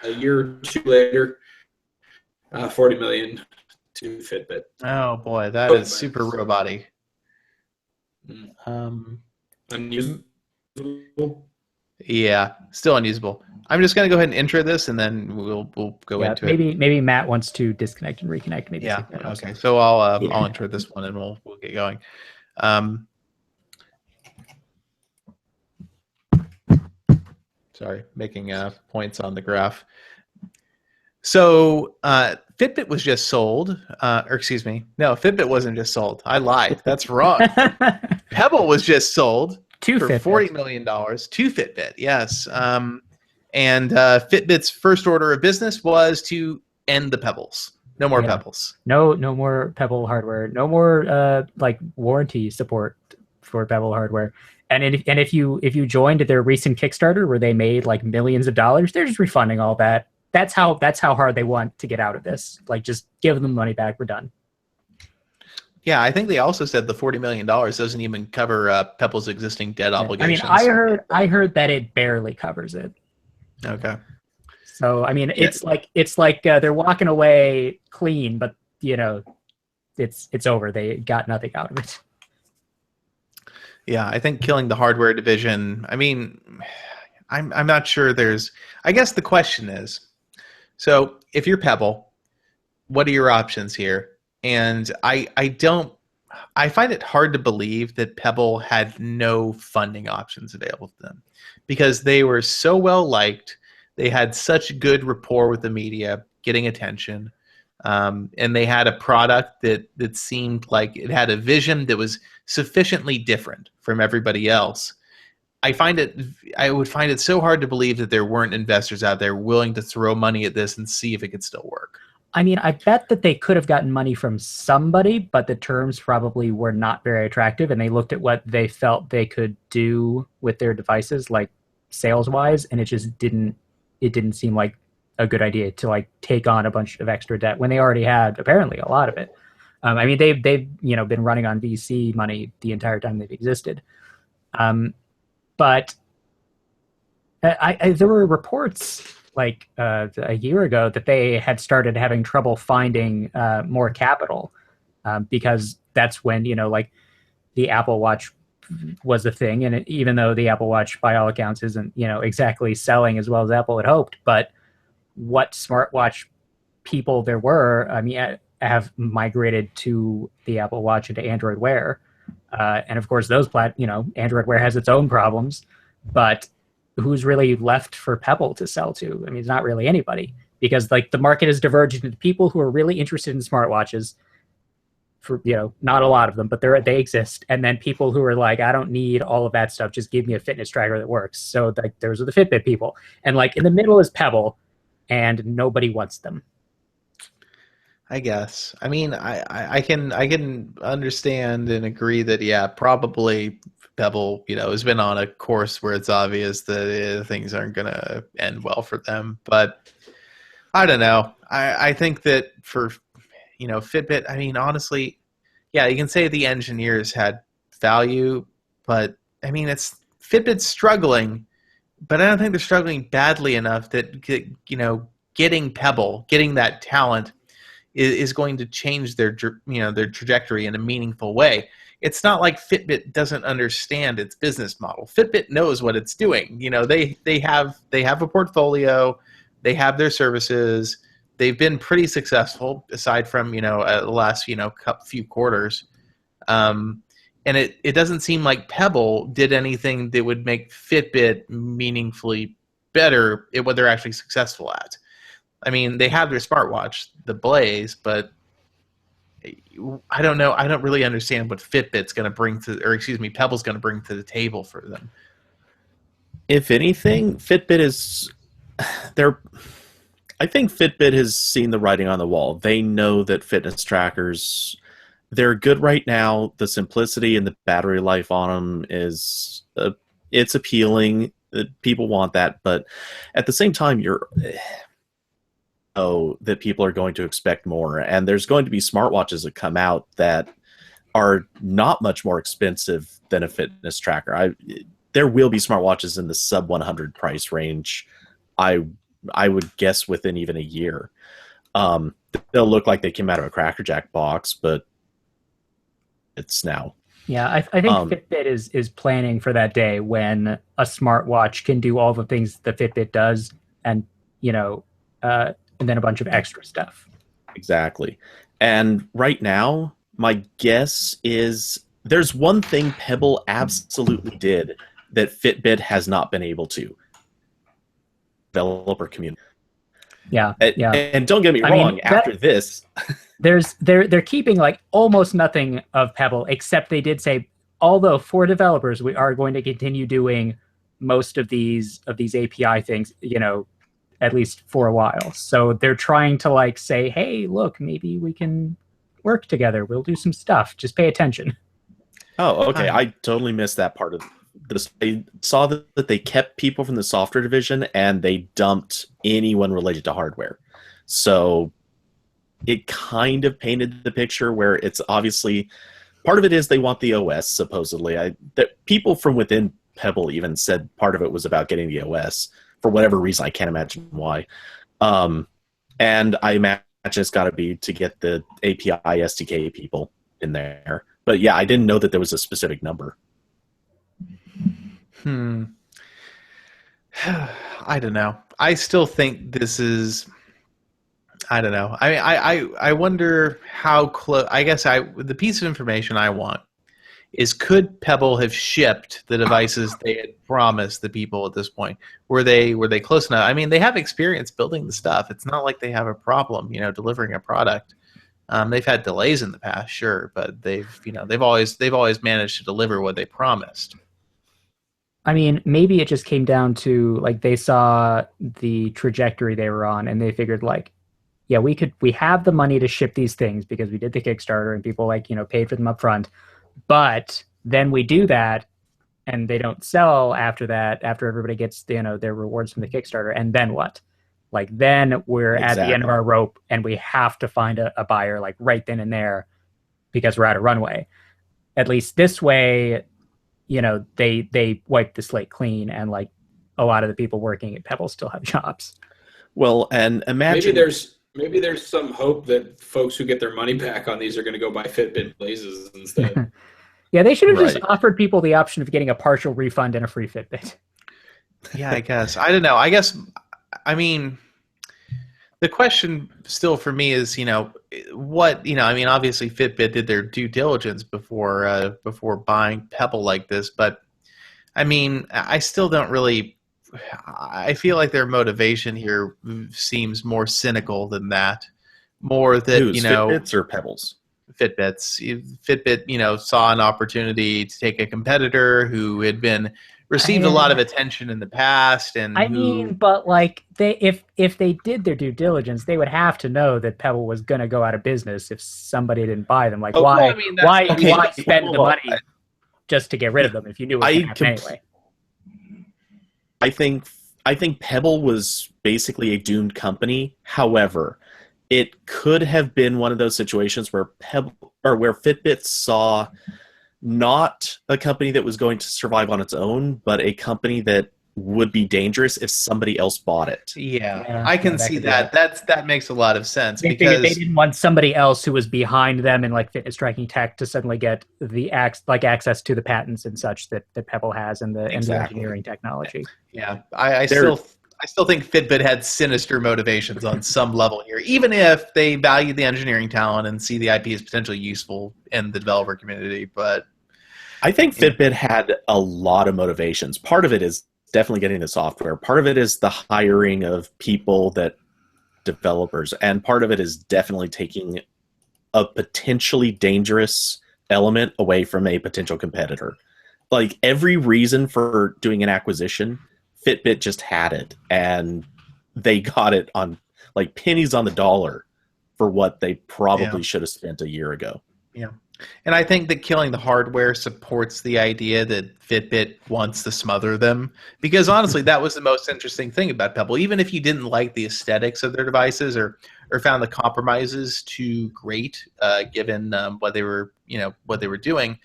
A year or two later, $40 million to Fitbit. Oh boy, that is super robot-y. Unusable. Yeah, still unusable. I'm just going to go ahead and intro this, and then we'll go into it. Maybe Matt wants to disconnect and reconnect. Maybe. Yeah. Okay. So I'll intro this one, and we'll get going. Sorry, making points on the graph. So Fitbit was just sold, or excuse me, no, Fitbit wasn't just sold. I lied. That's wrong. Pebble was just sold for $40 million to Fitbit. Yes. And Fitbit's first order of business was to end the Pebbles. No more Pebbles. No more Pebble hardware. No more like warranty support for Pebble hardware. And if you joined their recent Kickstarter where they made like millions of dollars, they're just refunding all that. That's how hard they want to get out of this. Like, just give them money back. We're done. Yeah, I think they also said the $40 million doesn't even cover Pebble's existing debt obligations. I mean, I heard that it barely covers it. Okay. So I mean, it's like they're walking away clean, but you know, it's over. They got nothing out of it. Yeah, I think killing the hardware division. I mean, I'm not sure. I guess the question is, so if you're Pebble, what are your options here? And I find it hard to believe that Pebble had no funding options available to them, because they were so well liked. They had such good rapport with the media, getting attention, and they had a product that seemed like it had a vision that was sufficiently different from everybody else. I would find it so hard to believe that there weren't investors out there willing to throw money at this and see if it could still work. I mean, I bet that they could have gotten money from somebody, but the terms probably were not very attractive, and they looked at what they felt they could do with their devices, like sales-wise, and it just didn't seem like a good idea to like take on a bunch of extra debt when they already had apparently a lot of it. I mean, they've been running on VC money the entire time they've existed. But there were reports like a year ago that they had started having trouble finding more capital because that's when, like the Apple Watch was a thing. And even though the Apple Watch by all accounts isn't, exactly selling as well as Apple had hoped, but what smartwatch people there were, I mean, have migrated to the Apple Watch and to Android Wear. And of course, Android Wear has its own problems, but who's really left for Pebble to sell to? I mean, it's not really anybody, because like the market has diverged into people who are really interested in smartwatches. For not a lot of them, but they exist, and then people who are like, I don't need all of that stuff. Just give me a fitness tracker that works. So like, those are the Fitbit people, and like in the middle is Pebble, and nobody wants them. I guess. I mean, I can understand and agree that probably Pebble, has been on a course where it's obvious that things aren't going to end well for them. But I don't know. I think that for Fitbit, I mean, honestly, yeah, you can say the engineers had value, but I mean, Fitbit's struggling, but I don't think they're struggling badly enough that getting Pebble, getting that talent is going to change their trajectory in a meaningful way. It's not like Fitbit doesn't understand its business model. Fitbit knows what it's doing. They have a portfolio, they have their services. They've been pretty successful aside from the last few quarters. And it doesn't seem like Pebble did anything that would make Fitbit meaningfully better at what they're actually successful at. I mean, they have their smartwatch, the Blaze, but I don't know. I don't really understand what Fitbit's going to bring to, or excuse me, Pebble's going to bring to the table for them. If anything, Fitbit is I think Fitbit has seen the writing on the wall. They know that fitness trackers, they're good right now. The simplicity and the battery life on them is it's appealing. People want that, but at the same time, that people are going to expect more, and there's going to be smartwatches that come out that are not much more expensive than a fitness tracker. There will be smartwatches in the sub 100 price range. I would guess within even a year. They'll look like they came out of a Cracker Jack box, but it's now. Yeah, I think Fitbit is planning for that day when a smartwatch can do all the things the Fitbit does, and and then a bunch of extra stuff. Exactly. And right now, my guess is there's one thing Pebble absolutely did that Fitbit has not been able to. Developer community. Yeah. And don't get me wrong, after this, they're keeping like almost nothing of Pebble, except they did say, although for developers, we are going to continue doing most of these API things, at least for a while. So they're trying to like say, hey, look, maybe we can work together. We'll do some stuff. Just pay attention. Oh, okay. I totally missed that part of this. I saw that they kept people from the software division and they dumped anyone related to hardware. So it kind of painted the picture where it's obviously part of it is they want the OS, supposedly. That people from within Pebble even said part of it was about getting the OS for whatever reason. I can't imagine why. And I imagine it's got to be to get the API SDK people in there. But yeah, I didn't know that there was a specific number. I don't know. I still think this is. I don't know. I wonder how close. I guess the piece of information I want is, could Pebble have shipped the devices they had promised the people at this point? Were they close enough? I mean, they have experience building the stuff. It's not like they have a problem, delivering a product. They've had delays in the past, sure, but they've always managed to deliver what they promised. I mean, maybe it just came down to like they saw the trajectory they were on, and they figured like, yeah, we have the money to ship these things because we did the Kickstarter and people paid for them up front. But then we do that and they don't sell after that, after everybody gets their rewards from the Kickstarter. And then what? Like then we're at the end of our rope and we have to find a buyer like right then and there because we're out of runway. At least this way, they wipe the slate clean, and like a lot of the people working at Pebble still have jobs. Well, and imagine maybe there's some hope that folks who get their money back on these are going to go buy Fitbit Blazes instead. Yeah, they should have just offered people the option of getting a partial refund and a free Fitbit. Yeah, I guess. I don't know. I mean, the question still for me is, obviously Fitbit did their due diligence before buying Pebble like this, but I mean, I still don't really. I feel like their motivation here seems more cynical than that. More that Fitbits or Pebbles. Fitbit, saw an opportunity to take a competitor who had received a lot of attention in the past, and but like if they did their due diligence, they would have to know that Pebble was going to go out of business if somebody didn't buy them. Like why spend the money just to get rid of them if you knew it was going to happen anyway? I think Pebble was basically a doomed company. However, it could have been one of those situations where where Fitbit saw not a company that was going to survive on its own, but a company that would be dangerous if somebody else bought it. Yeah, I can see that. That makes a lot of sense. They didn't want somebody else who was behind them in like fitness tracking tech to suddenly get the access to the patents and such that Pebble has and the engineering technology. Yeah, I still think Fitbit had sinister motivations on some level here, even if they value the engineering talent and see the IP as potentially useful in the developer community. But I think Fitbit had a lot of motivations. Part of it is definitely getting the software. Part of it is the hiring of people that developers, and part of it is definitely taking a potentially dangerous element away from a potential competitor. Like every reason for doing an acquisition, Fitbit just had it, and they got it on like pennies on the dollar for what they probably should have spent a year ago. Yeah. And I think that killing the hardware supports the idea that Fitbit wants to smother them. Because honestly, that was the most interesting thing about Pebble. Even if you didn't like the aesthetics of their devices or found the compromises too great, given what they were doing,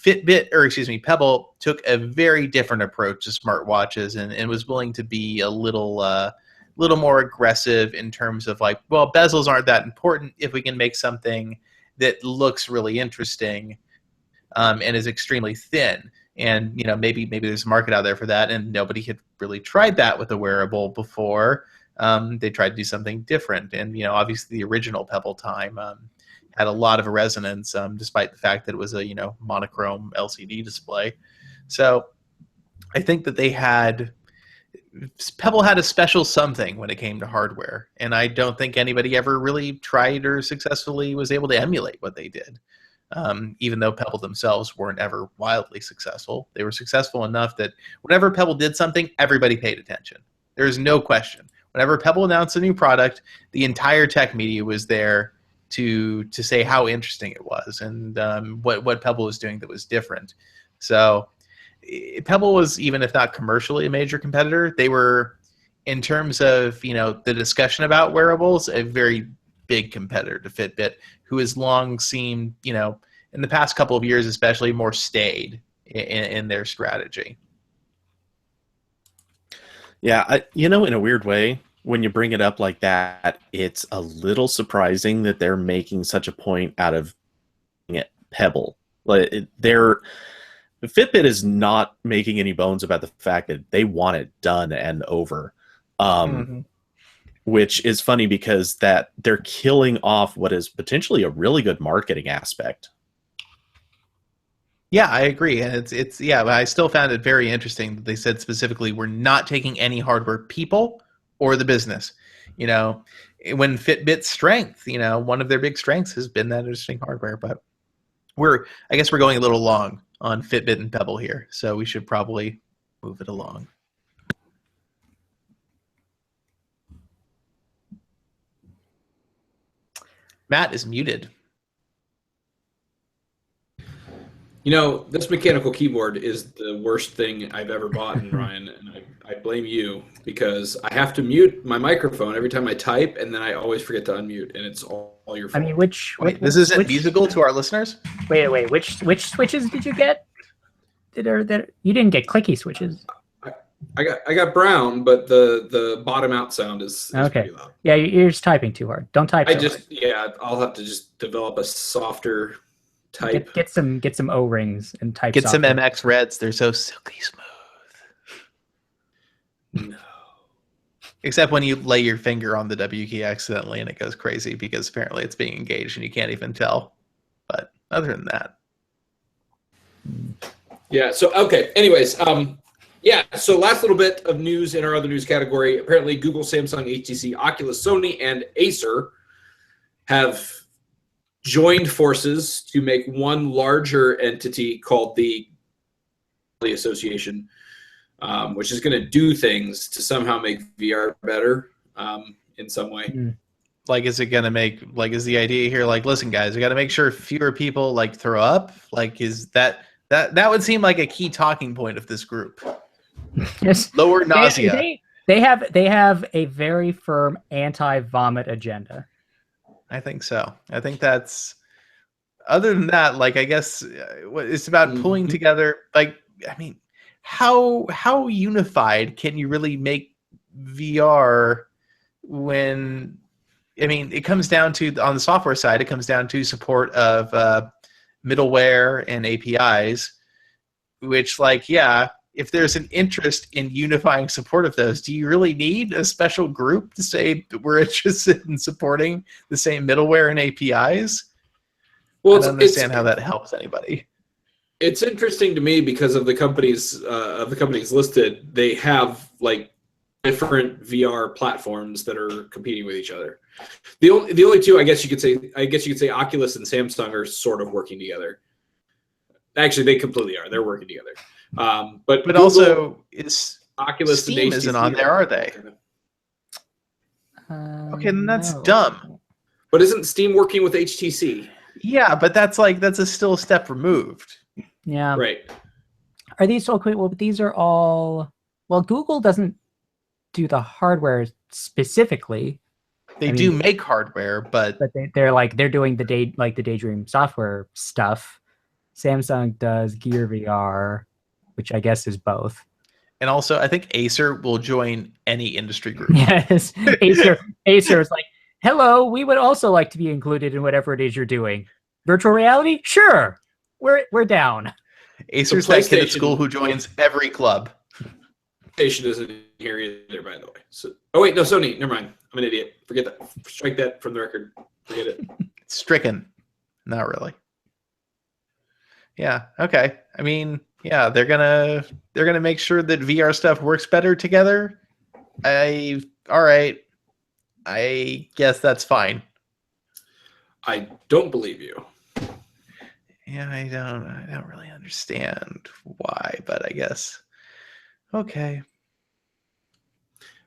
Pebble took a very different approach to smartwatches and was willing to be a little more aggressive in terms of like, well, bezels aren't that important if we can make something that looks really interesting and is extremely thin. And maybe there's a market out there for that, and nobody had really tried that with a wearable before. They tried to do something different, and obviously the original Pebble time had a lot of resonance, despite the fact that it was a monochrome LCD display. So I think that Pebble had a special something when it came to hardware, and I don't think anybody ever really tried or successfully was able to emulate what they did. Even though Pebble themselves weren't ever wildly successful, they were successful enough that whenever Pebble did something, everybody paid attention. There's no question. Whenever Pebble announced a new product, the entire tech media was there to say how interesting it was and what Pebble was doing that was different. So Pebble was, even if not commercially a major competitor, they were, in terms of the discussion about wearables, a very big competitor to Fitbit, who has long seemed, in the past couple of years especially, more staid in their strategy. Yeah, in a weird way, when you bring it up like that, it's a little surprising that they're making such a point out of it Pebble. Like Fitbit is not making any bones about the fact that they want it done and over, which is funny because that they're killing off what is potentially a really good marketing aspect. Yeah, I agree, and it's but I still found it very interesting that they said specifically we're not taking any hardware people or the business. When Fitbit's strength, one of their big strengths has been that interesting hardware, but I guess we're going a little long on Fitbit and Pebble here, so we should probably move it along. Matt is muted. This mechanical keyboard is the worst thing I've ever bought, Ryan, and I blame you because I have to mute my microphone every time I type, and then I always forget to unmute, and it's all your fault. I mean, this isn't musical to our listeners? Wait, which switches did you get? You didn't get clicky switches. I got brown, but the bottom out sound is okay. Pretty loud. Yeah, you're just typing too hard. Don't type. I'll have to just develop a softer type. Get some O-rings and type. Get softer. some MX Reds. They're so silky smooth. No. Except when you lay your finger on the W key accidentally and it goes crazy because apparently it's being engaged and you can't even tell. But other than that. Yeah, so, okay. Anyways, so last little bit of news in our other news category. Apparently Google, Samsung, HTC, Oculus, Sony, and Acer have joined forces to make one larger entity called the Association, which is going to do things to somehow make VR better in some way. Like, is it going to make, like, is the idea here, like, listen, guys, we got to make sure fewer people, like, throw up? Like, is that would seem like a key talking point of this group. Yes. Lower nausea. They have a very firm anti-vomit agenda. I think so. I think that's, other than that, like, I guess it's about pulling together, like, I mean, how unified can you really make VR when, I mean, it comes down to, on the software side, it comes down to support of middleware and APIs, which, like, yeah, if there's an interest in unifying support of those, do you really need a special group to say we're interested in supporting the same middleware and APIs? Well, I don't understand how that helps anybody. It's interesting to me because of the companies listed. They have like different VR platforms that are competing with each other. The only two I guess you could say Oculus and Samsung are sort of working together. Actually, they completely are. They're working together. But Google, also, is Oculus Steam and HTC isn't on there, are they? Okay, then that's No. dumb. But isn't Steam working with HTC? Yeah, but that's still a step removed. Yeah. Right. Are these okay? Well, these are all. Well, Google doesn't do the hardware specifically. They do make hardware, but they're doing the Daydream software stuff. Samsung does Gear VR, which I guess is both. and also I think Acer will join any industry group. Yes, Acer is like, hello, we would also like to be included in whatever it is you're doing. Virtual reality, sure, we're down. Acer's that kid at school who joins every club. PlayStation isn't here either, by the way. So, oh wait, no, Sony. Never mind. I'm an idiot. Forget that. Strike that from the record. Forget it. It's stricken. Not really. Yeah. Okay. I mean, yeah, they're gonna make sure that VR stuff works better together. All right. I guess that's fine. I don't believe you. Yeah, I don't really understand why, but I guess. Okay.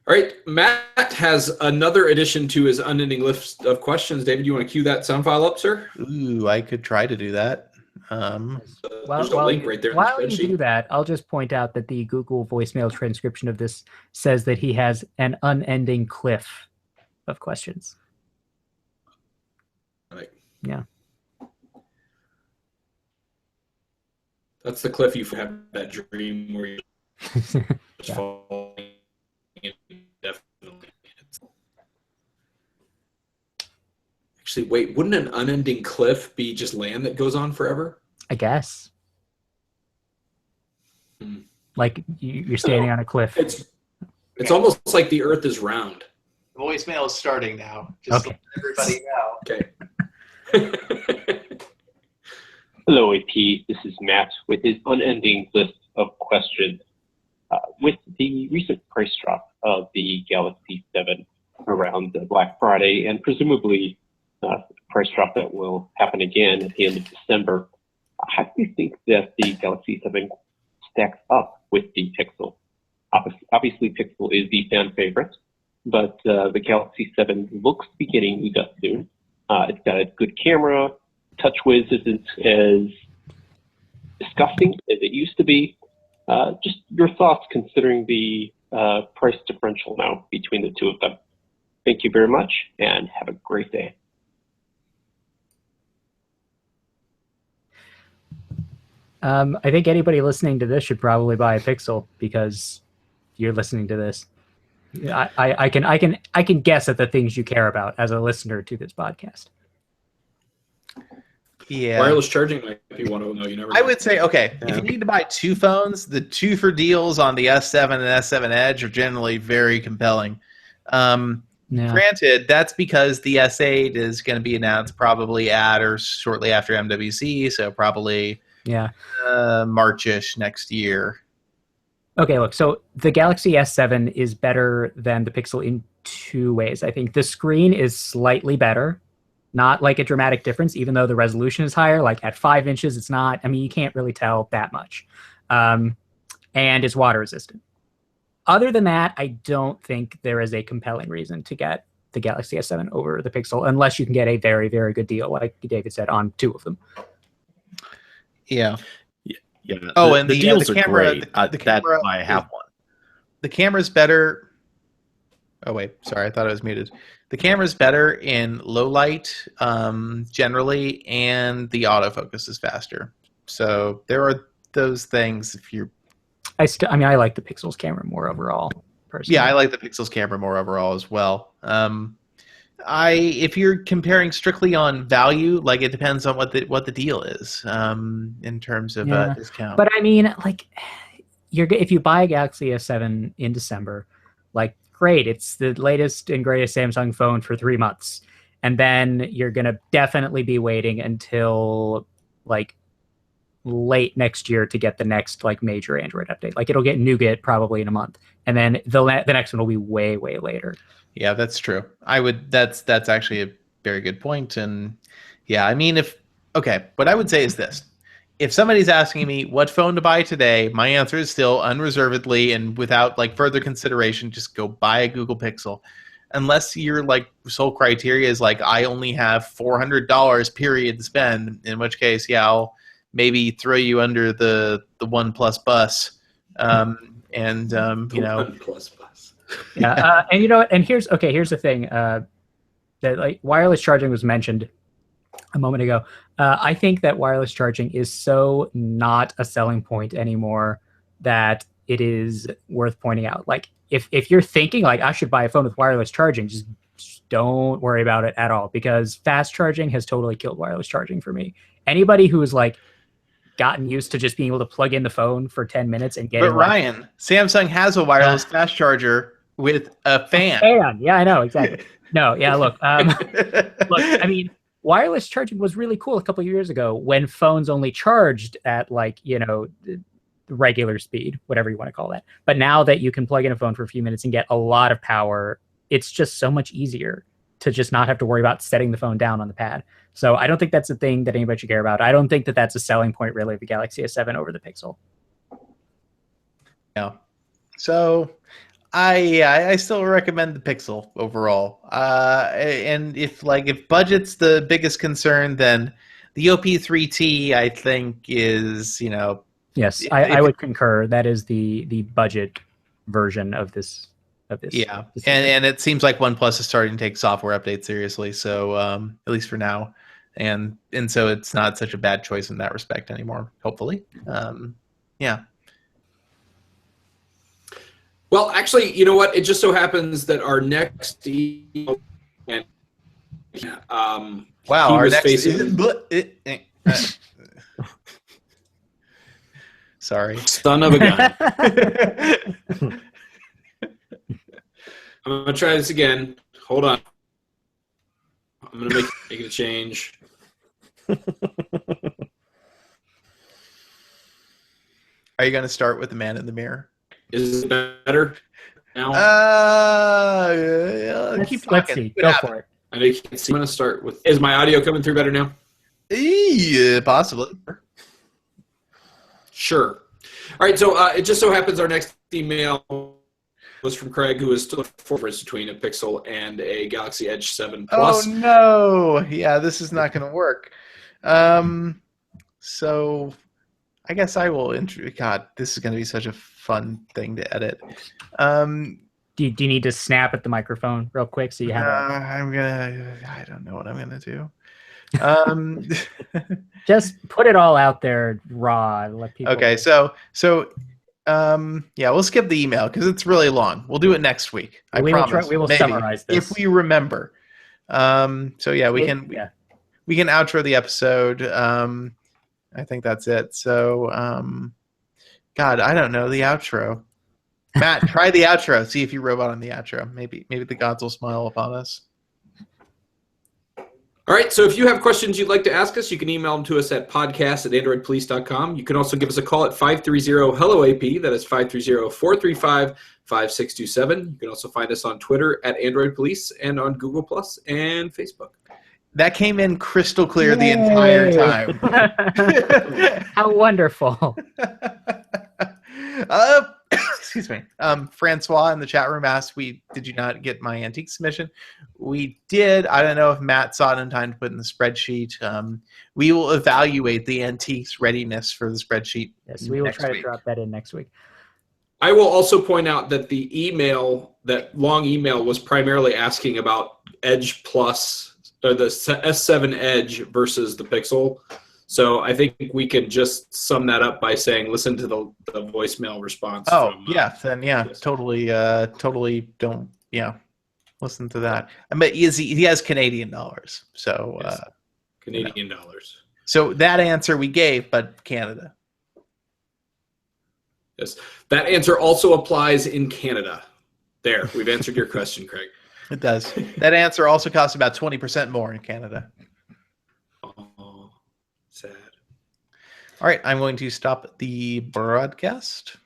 All right, Matt has another addition to his unending list of questions. David, you want to cue that sound file up, sir? Ooh, I could try to do that. There's a link right there in the While you spreadsheet. do that, I'll just point out that the Google voicemail transcription of this says that he has an unending cliff of questions. Right. Yeah. That's the cliff you have that dream where you're just Yeah. falling indefinitely. Actually, wait, wouldn't an unending cliff be just land that goes on forever? I guess. Like you're standing on a cliff. It's almost like the Earth is round. Voicemail is starting now. Just Okay. let everybody know. Okay. Hello, AP. This is Matt with his unending list of questions. With the recent price drop of the Galaxy 7 around Black Friday, and presumably a price drop that will happen again at the end of December, how do you think that the Galaxy 7 stacks up with the Pixel? Obviously, Pixel is the fan favorite, but the Galaxy 7 looks to be getting new dust soon. It's got a good camera. TouchWiz isn't as disgusting as it used to be. Just your thoughts considering the price differential now between the two of them. Thank you very much, and have a great day. I think anybody listening to this should probably buy a Pixel because you're listening to this. I can guess at the things you care about as a listener to this podcast. Yeah. Wireless charging might be one of them, though. You never know. I would say, okay, if you need to buy two phones, the 2 for deals on the S7 and S7 Edge are generally very compelling. Granted, that's because the S8 is going to be announced probably at or shortly after MWC, so probably March-ish next year. Okay, look, so the Galaxy S7 is better than the Pixel in two ways. I think the screen is slightly better. Not like a dramatic difference, even though the resolution is higher. Like at 5 inches, it's not. I mean, you can't really tell that much. And it's water resistant. Other than that, I don't think there is a compelling reason to get the Galaxy S7 over the Pixel, unless you can get a very, very good deal, like David said, on two of them. Yeah. Yeah. Oh, and the deals the are camera, great. the camera, That's why I have one. The camera's better. Oh, wait. Sorry. I thought I was muted. The camera's better in low light generally, and the autofocus is faster. So there are those things if you're... I mean, I like the Pixel's camera more overall, personally. Yeah, I like the Pixel's camera more overall as well. If you're comparing strictly on value, like it depends on what the deal is in terms of discount. But I mean, like, if you buy a Galaxy S7 in December, like, great, it's the latest and greatest Samsung phone for 3 months, and then you're gonna definitely be waiting until like late next year to get the next like major Android update. Like it'll get Nougat probably in a month, and then the next one will be way later. Yeah, that's true. That's actually a very good point. And yeah, I mean, what I would say is this. If somebody's asking me what phone to buy today, my answer is still unreservedly and without like further consideration, just go buy a Google Pixel. Unless your like sole criteria is like I only have $400 period to spend, in which case, yeah, I'll maybe throw you under the OnePlus bus. OnePlus bus. Yeah, and you know what? And here's the thing. That like wireless charging was mentioned a moment ago. I think that wireless charging is so not a selling point anymore that it is worth pointing out. Like if you're thinking like I should buy a phone with wireless charging, just don't worry about it at all, because fast charging has totally killed wireless charging for me. Anybody who is like gotten used to just being able to plug in the phone for 10 minutes and get. But Ryan, Samsung has a wireless fast charger with a fan. Yeah, I know exactly. No, yeah, look, I mean, wireless charging was really cool a couple of years ago when phones only charged at like, regular speed, whatever you want to call that. But now that you can plug in a phone for a few minutes and get a lot of power, it's just so much easier to just not have to worry about setting the phone down on the pad. So I don't think that's a thing that anybody should care about. I don't think that that's a selling point really of the Galaxy S7 over the Pixel. Yeah. So I still recommend the Pixel overall. And if budget's the biggest concern, then the Op.3T I think is, Yes, I would concur. That is the budget version of this. Yeah, and it seems like OnePlus is starting to take software updates seriously. So at least for now, and so it's not such a bad choice in that respect anymore. Hopefully, yeah. Well, actually, you know what? It just so happens that our next email, wow, our next sorry, son of a gun. I'm gonna try this again. Hold on. I'm gonna make it a change. Are you gonna start with the man in the mirror? Is it better now? Keep talking. Let's see. Go for it. I know you can't see. I'm gonna start with. Is my audio coming through better now? Yeah, possibly. Sure. All right. So it just so happens our next email was from Craig, who is still a difference between a Pixel and a Galaxy Edge 7 Plus. Oh no! Yeah, this is not going to work. So I guess I will. God, this is going to be such a fun thing to edit. Do you need to snap at the microphone real quick so you have? I don't know what I'm gonna do. Just put it all out there raw. Let people. Okay, so yeah, we'll skip the email because it's really long. We'll do it next week. I promise. We will summarize this if we remember. So yeah, we can outro the episode. I think that's it. So God, I don't know the outro. Matt, try the outro. See if you robot on the outro. Maybe the gods will smile upon us. All right, so if you have questions you'd like to ask us, you can email them to us at podcast@androidpolice.com. You can also give us a call at 530-HELLO-AP. That is 530-435-5627. You can also find us on Twitter at Android Police and on Google Plus and Facebook. That came in crystal clear the entire time. How wonderful. Excuse me. Francois in the chat room asked, did you not get my antique submission? We did. I don't know if Matt saw it in time to put in the spreadsheet. We will evaluate the antiques readiness for the spreadsheet. Yes, we will try to drop that in next week. I will also point out that the email, that long email, was primarily asking about Edge Plus, or the S7 Edge versus the Pixel. So I think we can just sum that up by saying, listen to the voicemail response. Totally don't, listen to that. I mean, he has Canadian dollars. So yes. Canadian dollars. So that answer we gave, but Canada. Yes. That answer also applies in Canada. There, we've answered your question, Craig. It does. That answer also costs about 20% more in Canada. Oh, sad. All right, I'm going to stop the broadcast.